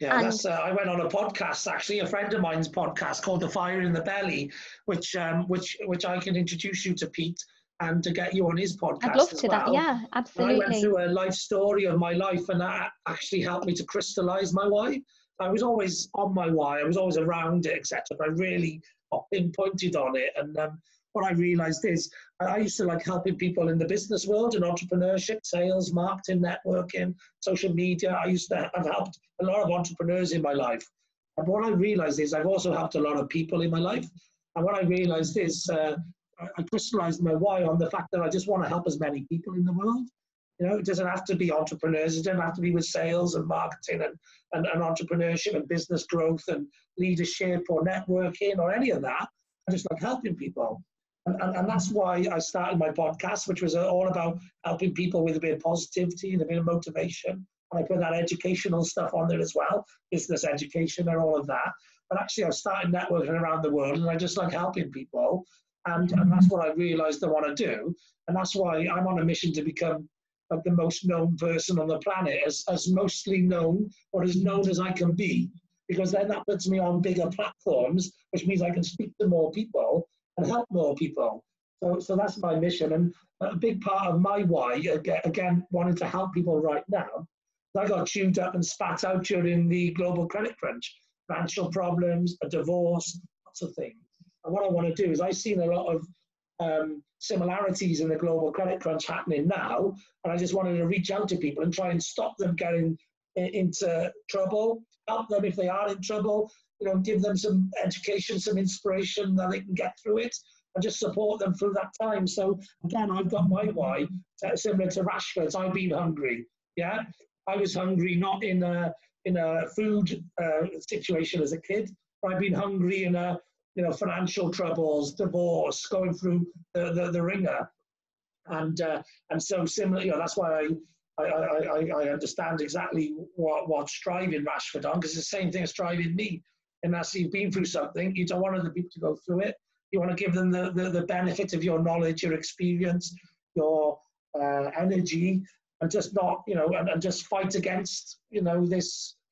Yeah, that's. I went on a podcast, actually, a friend of mine's podcast called "The Fire in the Belly," which I can introduce you to Pete and to get you on his podcast. I'd love as to well. that. Yeah, absolutely. And I went through a life story of my life, and that actually helped me to crystallize my why. I was always on my why. I was always around it, etc. But I really pinpointed on it, and what I realized is I used to like helping people in the business world, in entrepreneurship, sales, marketing, networking, social media. I used to have helped a lot of entrepreneurs in my life. And what I realized is I've also helped a lot of people in my life. And what I realized is I crystallized my why on the fact that I just want to help as many people in the world. You know, it doesn't have to be entrepreneurs. It doesn't have to be with sales and marketing and entrepreneurship and business growth and leadership or networking or any of that. I just like helping people. And that's why I started my podcast, which was all about helping people with a bit of positivity and a bit of motivation. And I put that educational stuff on there as well, business education and all of that. But actually, I've started networking around the world, and I just like helping people. And that's what I realized I want to do. And that's why I'm on a mission to become like the most known person on the planet, as mostly known or as known as I can be. Because then that puts me on bigger platforms, which means I can speak to more people and help more people. So that's my mission. And a big part of my why, again, wanting to help people right now, I got chewed up and spat out during the global credit crunch, financial problems, a divorce, lots of things. And what I want to do is I've seen a lot of similarities in the global credit crunch happening now, and I just wanted to reach out to people and try and stop them getting into trouble, help them if they are in trouble, you know, give them some education, some inspiration that they can get through it, and just support them through that time. So again, I've got my why, similar to Rashford's. I've been hungry. Yeah, I was hungry not in a food situation as a kid, but I've been hungry in a financial troubles, divorce, going through the ringer, and so similar. That's why I understand exactly what's driving Rashford on, because it's the same thing as driving me. And that's, you've been through something, you don't want other people to go through it. You want to give them the benefit of your knowledge, your experience, your energy, and just not, and just fight against, the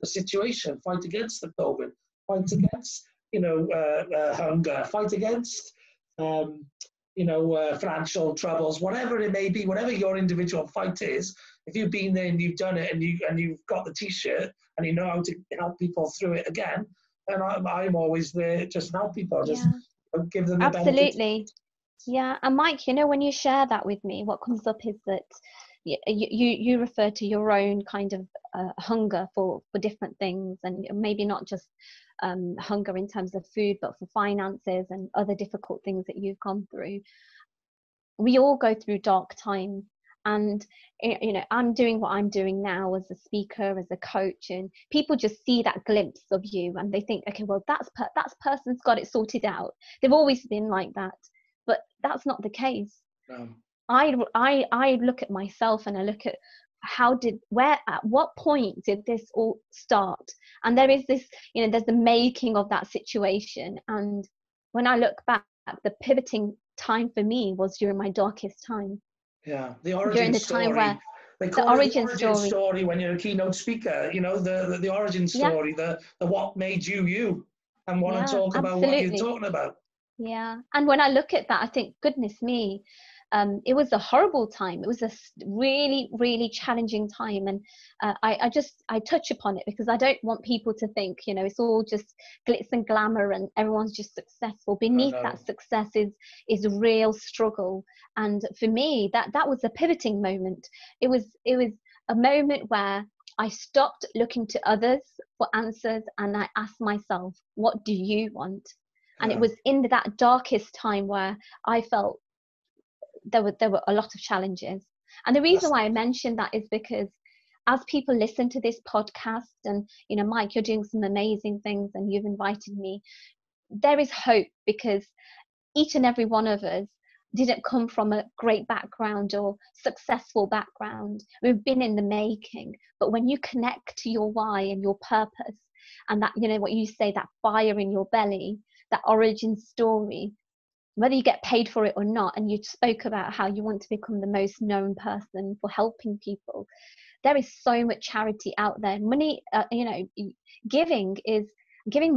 situation, fight against the COVID, fight against, hunger, fight against, financial troubles, whatever it may be, whatever your individual fight is. If you've been there and you've done it and you've got the T-shirt and you know how to help people through it again, then I'm always there just to help people, just give them the absolutely benefit. Yeah. And Mike, when you share that with me, what comes up is that you refer to your own kind of hunger for different things, and maybe not just hunger in terms of food, but for finances and other difficult things that you've gone through. We all go through dark times, and I'm doing what I'm doing now as a speaker, as a coach, and people just see that glimpse of you and they think, okay, well, that person's got it sorted out. They've always been like that, but that's not the case. No. I look at myself and I look at at what point did this all start? And there is this, there's the making of that situation. And when I look back, the pivoting time for me was during my darkest time. Yeah, the origin during the story. Time where they call the it origin the origin story. story when you're a keynote speaker. The origin story, the what made you, and want to talk about what you're talking about. Yeah, and when I look at that, I think, goodness me, it was a horrible time. It was a really, really challenging time, and I touch upon it because I don't want people to think, it's all just glitz and glamour and everyone's just successful. Beneath that success is a real struggle. And for me, that was a pivoting moment. It was a moment where I stopped looking to others for answers and I asked myself, what do you want? And it was in that darkest time where I felt there were a lot of challenges. And the reason why I mentioned that is because as people listen to this podcast, and, you know, Mike, you're doing some amazing things and you've invited me, there is hope, because each and every one of us didn't come from a great background or successful background. We've been in the making. But when you connect to your why and your purpose, and that, you know, what you say, that fire in your belly, that origin story, whether you get paid for it or not, and you spoke about how you want to become the most known person for helping people, there is so much charity out there. Money, you know, giving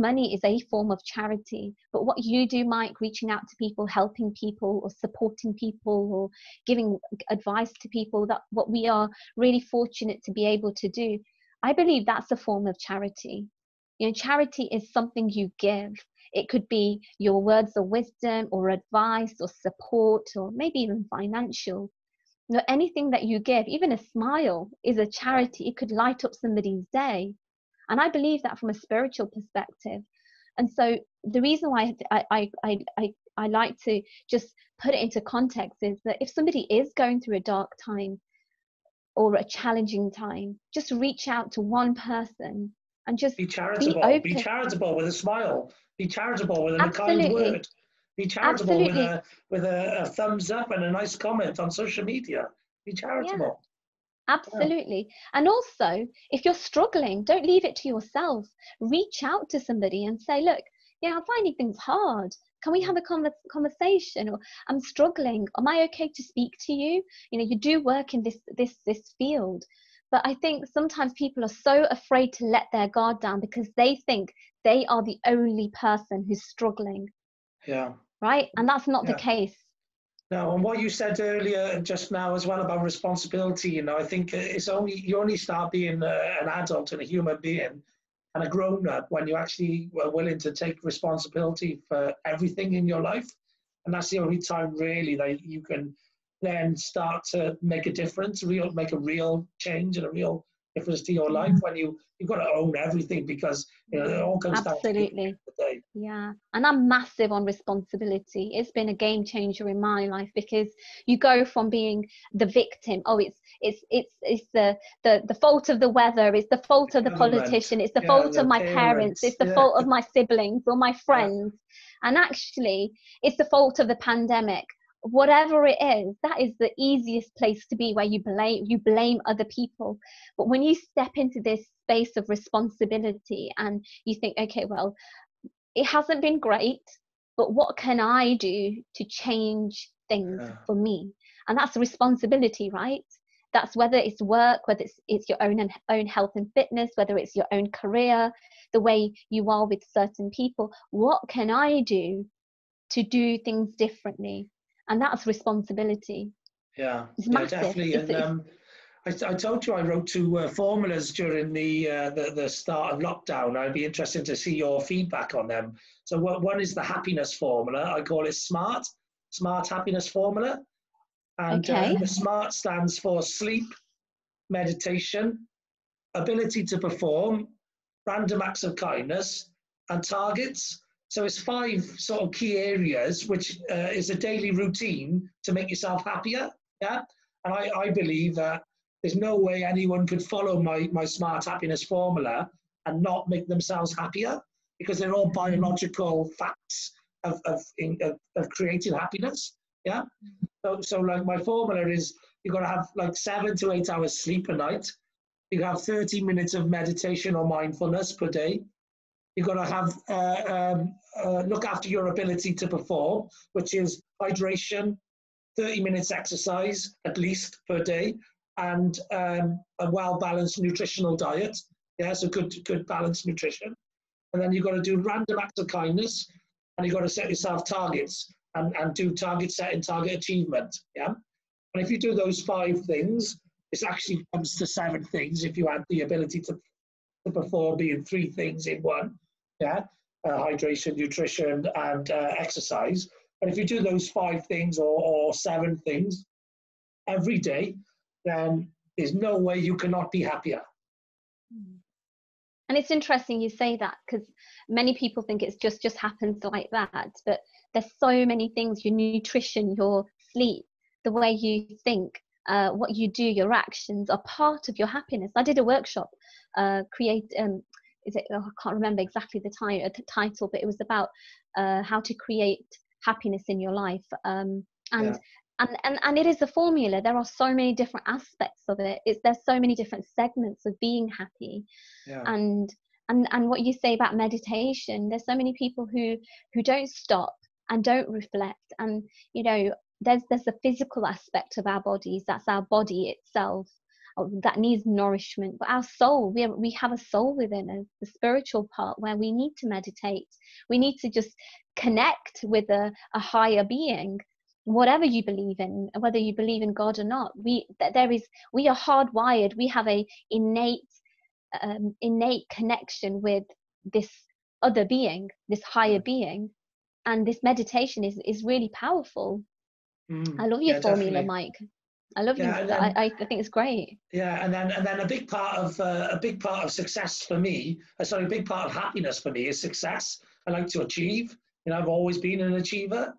money is a form of charity. But what you do, Mike, reaching out to people, helping people, or supporting people, or giving advice to people, that what we are really fortunate to be able to do, I believe that's a form of charity. You know, charity is something you give. It could be your words of wisdom or advice or support, or maybe even financial. You know, anything that you give, even a smile, is a charity. It could light up somebody's day. And I believe that from a spiritual perspective. And so the reason why I like to just put it into context is that if somebody is going through a dark time or a challenging time, just reach out to one person and just be charitable. Be charitable with a smile. Be charitable with a kind word. Be charitable with a thumbs up and a nice comment on social media. Be charitable. Yeah. Absolutely. And also, if you're struggling, don't leave it to yourself. Reach out to somebody and say, look, yeah, I'm finding things hard. Can we have a conversation? Or I'm struggling. Am I okay to speak to you? You know, you do work in this field. But I think sometimes people are so afraid to let their guard down because they think they are the only person who's struggling. Yeah. Right? And that's not the case. No, and what you said earlier just now as well about responsibility, you know, I think you only start being an adult and a human being and a grown-up when you actually are willing to take responsibility for everything in your life. And that's the only time really that you can then start to make a difference, make a real change and a real difference to your life, when you've got to own everything, because, you know, it all comes down to you at the end of the day. Yeah, and I'm massive on responsibility. It's been a game changer in my life, because you go from being the victim. Oh, it's the fault of the weather. It's the fault of the politician. It's the fault of my parents. It's the fault of my siblings or my friends. And actually, it's the fault of the pandemic. Whatever it is, that is the easiest place to be, where you blame other people. But when you step into this space of responsibility and you think, okay, well, it hasn't been great, but what can I do to change things for me? And that's a responsibility, right? That's whether it's work, whether it's your own health and fitness, whether it's your own career, the way you are with certain people. What can I do to do things differently? And that's responsibility. Yeah, it's massive. Definitely. And I told you I wrote 2 formulas during the start of lockdown. I'd be interested to see your feedback on them. So one is the happiness formula. I call it SMART happiness formula. And the SMART stands for sleep, meditation, ability to perform, random acts of kindness, and targets. So it's 5 sort of key areas, which is a daily routine to make yourself happier. Yeah. And I believe that there's no way anyone could follow my SMART happiness formula and not make themselves happier, because they're all biological facts of creating happiness. Yeah. So like my formula is, you've got to have like 7 to 8 hours sleep a night. You have 30 minutes of meditation or mindfulness per day. You've got to have look after your ability to perform, which is hydration, 30 minutes exercise at least per day, and a well-balanced nutritional diet. Yeah, so good balanced nutrition. And then you've got to do random acts of kindness, and you've got to set yourself targets and do target setting, target achievement. Yeah. And if you do those 5 things, it actually comes to 7 things if you add the ability to perform being 3 things in one. Yeah, hydration, nutrition, and exercise. But if you do those 5 things or 7 things every day, then there's no way you cannot be happier. And it's interesting you say that, because many people think it's just happens like that. But there's so many things: your nutrition, your sleep, the way you think, what you do, your actions are part of your happiness. I did a workshop, is it, oh, I can't remember exactly the title, but it was about how to create happiness in your life. And it is a formula. There are so many different aspects of it. There's so many different segments of being happy. Yeah. And what you say about meditation, there's so many people who don't stop and don't reflect. And there's a physical aspect of our bodies. That's our body itself that needs nourishment. But our soul, we have a soul within us, the spiritual part, where we need to meditate. We need to just connect with a higher being, whatever you believe in, whether you believe in God or not. We are hardwired. We have a innate connection with this other being, this higher being, and this meditation is really powerful. I love your formula, definitely. Mike. I love you. I think it's great. Yeah, and then a big part of success for me, a big part of happiness for me is success. I like to achieve. I've always been an achiever,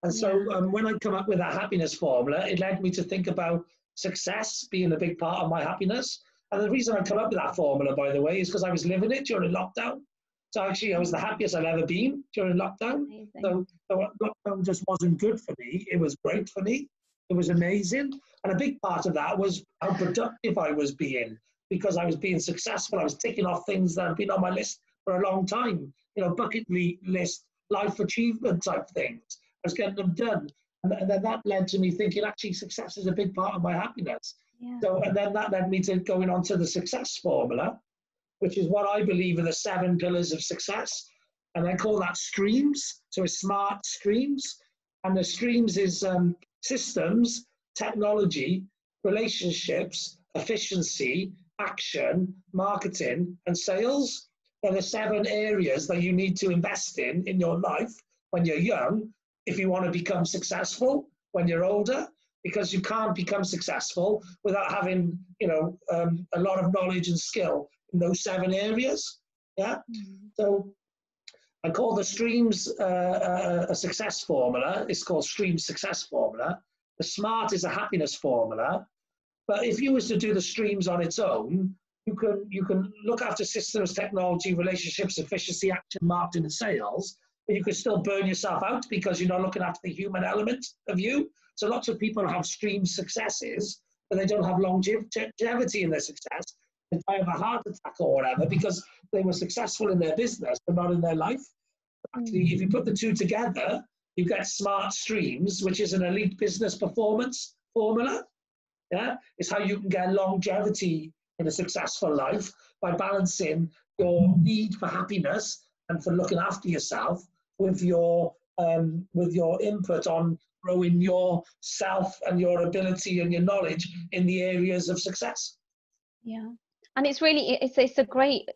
and so when I come up with that happiness formula, it led me to think about success being a big part of my happiness. And the reason I come up with that formula, by the way, is because I was living it during lockdown. So actually, I was the happiest I've ever been during lockdown. So lockdown just wasn't good for me. It was great for me. It was amazing. And a big part of that was how productive I was being, because I was being successful. I was ticking off things that had been on my list for a long time, bucket list, life achievement type things. I was getting them done. And then that led to me thinking, actually, success is a big part of my happiness. Yeah. So, and then that led me to going on to the success formula, which is what I believe are the 7 pillars of success. And I call that streams. So it's smart streams. And the streams is systems, technology, relationships, efficiency, action, marketing, and sales. They're the 7 areas that you need to invest in your life when you're young, if you want to become successful when you're older, because you can't become successful without having, a lot of knowledge and skill in those 7 areas. Yeah. So I call the streams a success formula. It's called stream success formula. The SMART is a happiness formula. But if you was to do the streams on its own, you can look after systems, technology, relationships, efficiency, action, marketing, and sales, but you could still burn yourself out because you're not looking after the human element of you. So lots of people have stream successes, but they don't have longevity in their success. They die of a heart attack or whatever because they were successful in their business, but not in their life. Actually, if you put the two together, you get smart streams, which is an elite business performance formula. Yeah, it's how you can get longevity in a successful life by balancing your need for happiness and for looking after yourself with your input on growing yourself and your ability and your knowledge in the areas of success. Yeah, and it's really it's a great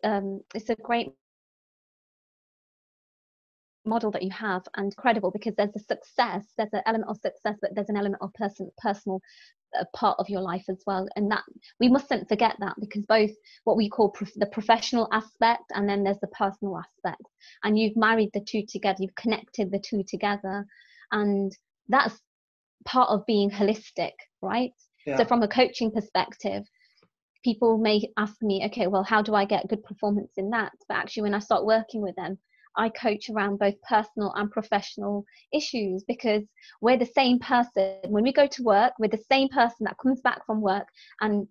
model that you have, and credible, because there's an element of success, but there's an element of personal part of your life as well, and that we mustn't forget that, because both what we call the professional aspect, and then there's the personal aspect, and you've married the two together, you've connected the two together, and that's part of being holistic, right? Yeah. So from a coaching perspective, people may ask me, okay, well, how do I get good performance in that? But actually, when I start working with them, I coach around both personal and professional issues, because we're the same person. When we go to work, we're the same person that comes back from work and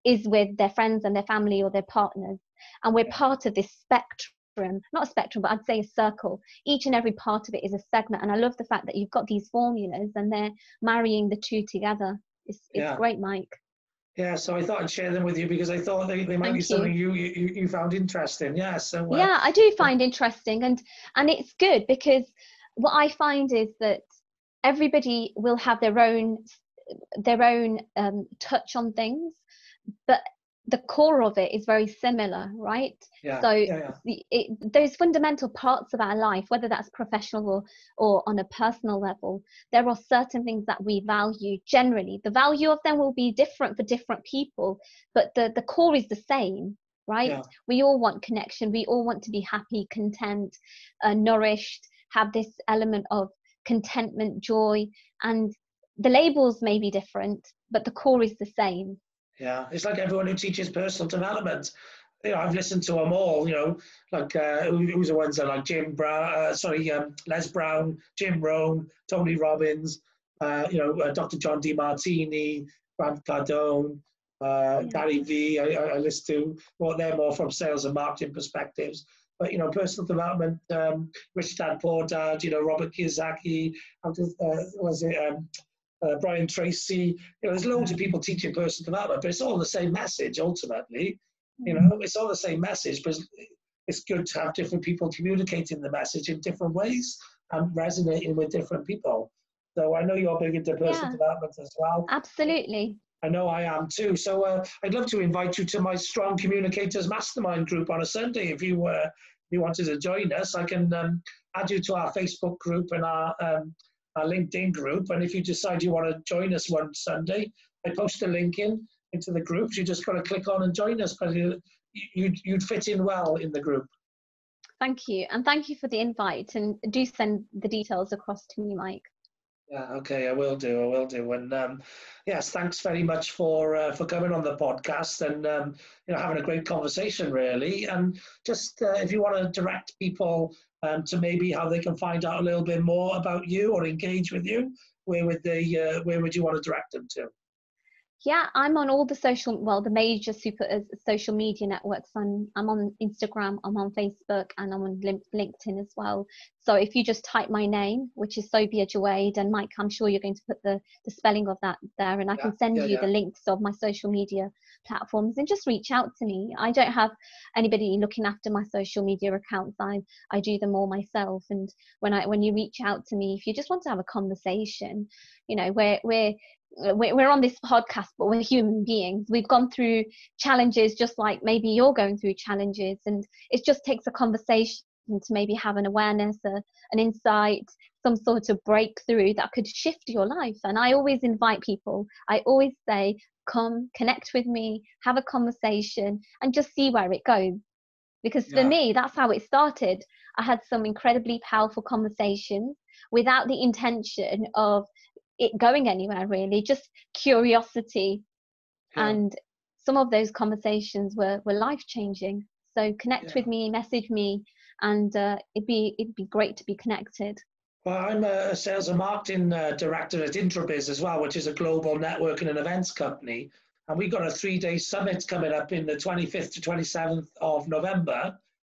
is with their friends and their family or their partners. And we're part of this spectrum, not a spectrum, but I'd say a circle. Each and every part of it is a segment. And I love the fact that you've got these formulas and they're marrying the two together. It's great, Mike. Yeah, so I thought I'd share them with you because I thought they might be something you found interesting. Yeah, so yeah, I do find interesting, and it's good, because what I find is that everybody will have their own touch on things, but the core of it is very similar, right? Yeah. So those fundamental parts of our life, whether that's professional or on a personal level, there are certain things that we value. Generally, the value of them will be different for different people, but the core is the same, right? Yeah. We all want connection. We all want to be happy, content, nourished, have this element of contentment, joy, and the labels may be different, but the core is the same. Yeah, it's like everyone who teaches personal development. I've listened to them all. Like who's the ones that like Jim Brown? Les Brown, Jim Rohn, Tony Robbins. Dr. John DeMartini, Grant Cardone, Gary Vee. I listen to. Well, they're more from sales and marketing perspectives. But personal development. Rich Dad Poor Dad. Robert Kiyosaki. Brian Tracy. There's loads of people teaching personal development, but it's all the same message ultimately. It's all the same message, but it's good to have different people communicating the message in different ways and resonating with different people. So I know you're big into personal development as well. Absolutely. I know I am too. So I'd love to invite you to my Strong Communicators Mastermind group on a Sunday. If you wanted to join us, I can add you to our Facebook group and our LinkedIn group. And if you decide you want to join us one Sunday, I post a link into the groups. You just got to click on and join us, but you'd fit in well in the group. Thank you. And thank you for the invite. And do send the details across to me, Mike. Yeah, okay, I will do. And yes, thanks very much for coming on the podcast and having a great conversation, really. And just if you want to direct people to maybe how they can find out a little bit more about you or engage with you, where would you want to direct them to? Yeah, I'm on all the major social media networks. I'm on Instagram, I'm on Facebook, and I'm on LinkedIn as well. So if you just type my name, which is Sobiya Jawaid, and Mike, I'm sure you're going to put the spelling of that there, and I can send you the links of my social media platforms, and just reach out to me. I don't have anybody looking after my social media accounts. I do them all myself. And when you reach out to me, if you just want to have a conversation, we're on this podcast, but we're human beings. We've gone through challenges just like maybe you're going through challenges, and it just takes a conversation to maybe have an awareness, an insight, some sort of breakthrough that could shift your life. And I always invite people, I always say, come connect with me, have a conversation, and just see where it goes. Because for me, that's how it started. I had some incredibly powerful conversations without the intention of it going anywhere, really, just curiosity. And some of those conversations were life-changing. So connect with me, message me, and it'd be great to be connected. Well, I'm a sales and marketing director at Introbiz as well, which is a global networking and events company. And we've got a 3-day summit coming up in the 25th to 27th of November.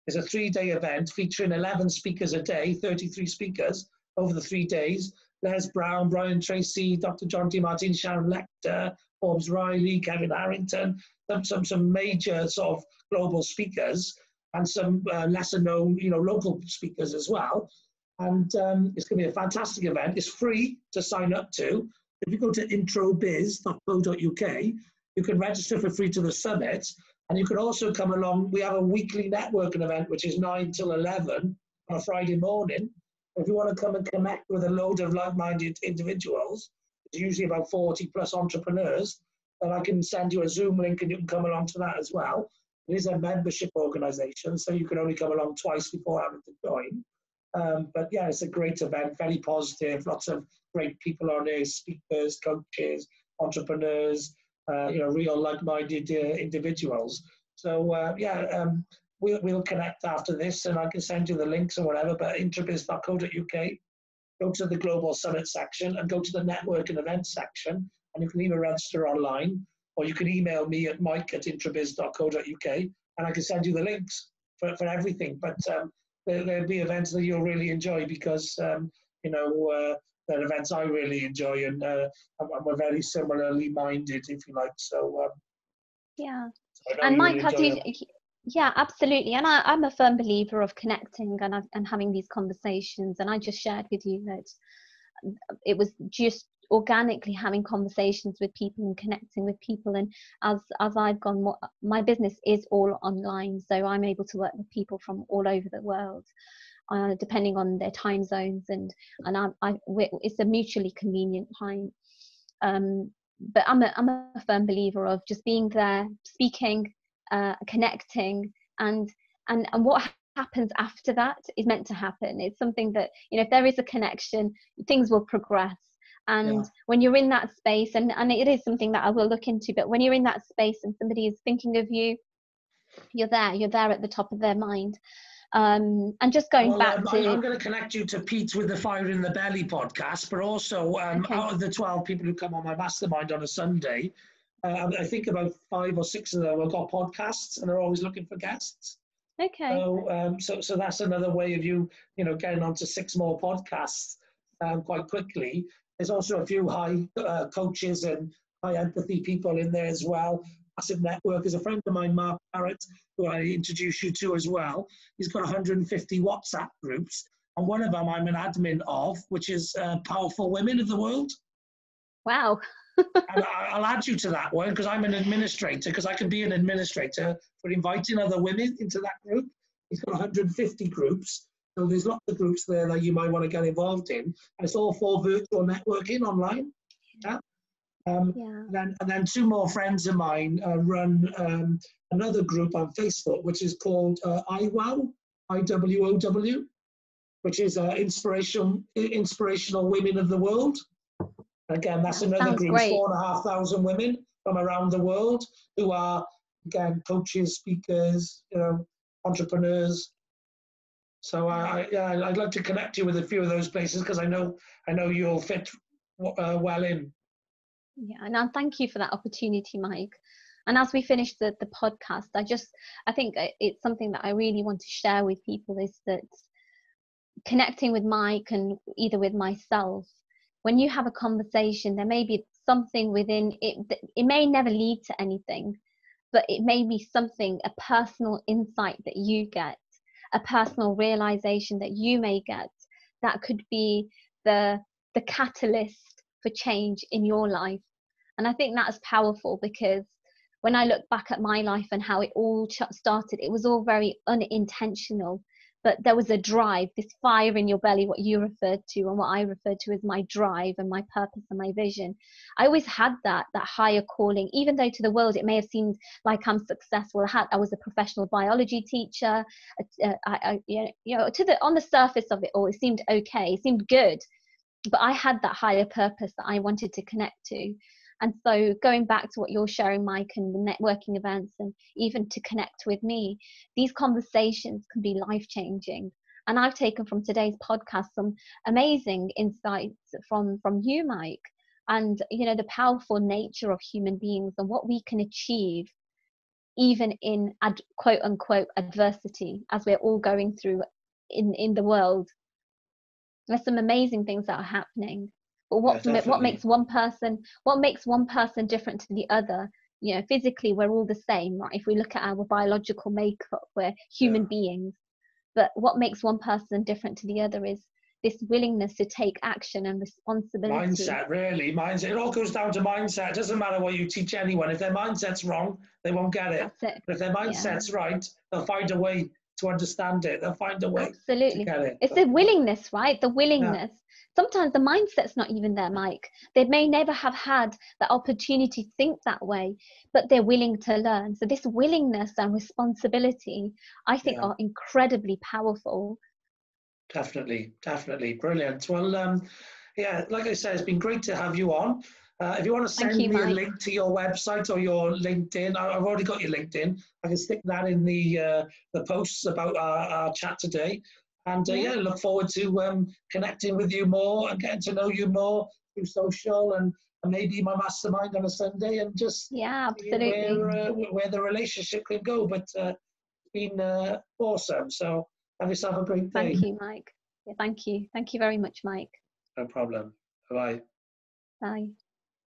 It's a 3-day event featuring 11 speakers a day, 33 speakers over the 3 days. Les Brown, Brian Tracy, Dr. John DeMartini, Sharon Lecter, Forbes Riley, Kevin Harrington, some major sort of global speakers, and some lesser known, local speakers as well. And it's going to be a fantastic event. It's free to sign up to. If you go to introbiz.co.uk, you can register for free to the summit, and you can also come along. We have a weekly networking event, which is 9 till 11 on a Friday morning. If you want to come and connect with a load of like-minded individuals, it's usually about 40 plus entrepreneurs, then I can send you a Zoom link and you can come along to that as well. It is a membership organization, so you can only come along twice before having to join. But yeah, it's a great event, very positive, lots of great people on there, speakers, coaches, entrepreneurs, real like-minded individuals. So we'll connect after this, and I can send you the links or whatever, but introbiz.co.uk, go to the Global Summit section and go to the Network and Events section, and you can either register online, or you can email me at mike@introbiz.co.uk, and I can send you the links for everything. But there'll be events that you'll really enjoy because, they're events I really enjoy, and we're very similarly minded, if you like. So, and Mike, yeah, absolutely. And I'm a firm believer of connecting and having these conversations. And I just shared with you that it was just organically having conversations with people and connecting with people. And as I've gone, my business is all online, so I'm able to work with people from all over the world, depending on their time zones, and it's a mutually convenient time. But I'm a firm believer of just being there, speaking, connecting, and what happens after that is meant to happen. It's something that, if there is a connection, things will progress. And when you're in that space, and it is something that I will look into, but when you're in that space and somebody is thinking of you, you're there at the top of their mind. And just going back to... I'm going to connect you to Pete with the Fire in the Belly podcast, but also out of the 12 people who come on my mastermind on a Sunday, I think about 5 or 6 of them have got podcasts and they're always looking for guests. Okay. So that's another way of you getting onto 6 more podcasts quite quickly. There's also a few high coaches and high empathy people in there as well. Massive network. There's a friend of mine, Mark Barrett, who I introduced you to as well. He's got 150 WhatsApp groups, and one of them I'm an admin of, which is Powerful Women of the World. Wow. And I'll add you to that one because I'm an administrator, because I can be an administrator for inviting other women into that group. He's got 150 groups. So there's lots of groups there that you might want to get involved in. And it's all for virtual networking online. Yeah. And then 2 more friends of mine run another group on Facebook, which is called IWOW, IWOW, which is Inspirational Women of the World. Again, that's another group, great. 4,500 women from around the world who are, again, coaches, speakers, entrepreneurs. So I'd like to connect you with a few of those places because I know you'll fit well in. Yeah, and thank you for that opportunity, Mike. And as we finish the podcast, I think it's something that I really want to share with people, is that connecting with Mike and either with myself, when you have a conversation, there may be something within it. It may never lead to anything, but it may be something, a personal insight that you get, a personal realization that you may get, that could be the catalyst for change in your life. And I think that's powerful, because when I look back at my life and how it all started, it was all very unintentional, but there was a drive, this fire in your belly, what you referred to and what I referred to as my drive and my purpose and my vision. I always had that higher calling, even though to the world it may have seemed like I'm successful. I was a professional biology teacher. On the surface of it all, it seemed okay, it seemed good, but I had that higher purpose that I wanted to connect to. And so going back to what you're sharing, Mike, and the networking events, and even to connect with me, these conversations can be life-changing. And I've taken from today's podcast some amazing insights from you, Mike, and the powerful nature of human beings and what we can achieve even in quote unquote adversity, as we're all going through in the world. There's some amazing things that are happening. But what makes one person different to the other? Physically we're all the same, right? If we look at our biological makeup, we're human beings. But what makes one person different to the other is this willingness to take action and responsibility. Mindset, really. Mindset. It all goes down to mindset. It doesn't matter what you teach anyone. If their mindset's wrong, they won't get it. That's it. But if their mindset's right, they'll find a way to understand it. They'll find a way to get it. It's the willingness, right? The willingness. Yeah. Sometimes the mindset's not even there, Mike. They may never have had the opportunity to think that way, but they're willing to learn. So this willingness and responsibility, I think, are incredibly powerful. Definitely. Brilliant. Well, like I said, it's been great to have you on. If you want to send me a link to your website or your LinkedIn, I've already got your LinkedIn. I can stick that in the posts about our chat today. And look forward to connecting with you more and getting to know you more through social and maybe my mastermind on a Sunday, and just absolutely where the relationship can go. But it's been awesome. So have yourself a great day. Thank you, Mike. Thank you very much, Mike. No problem. Bye. Bye.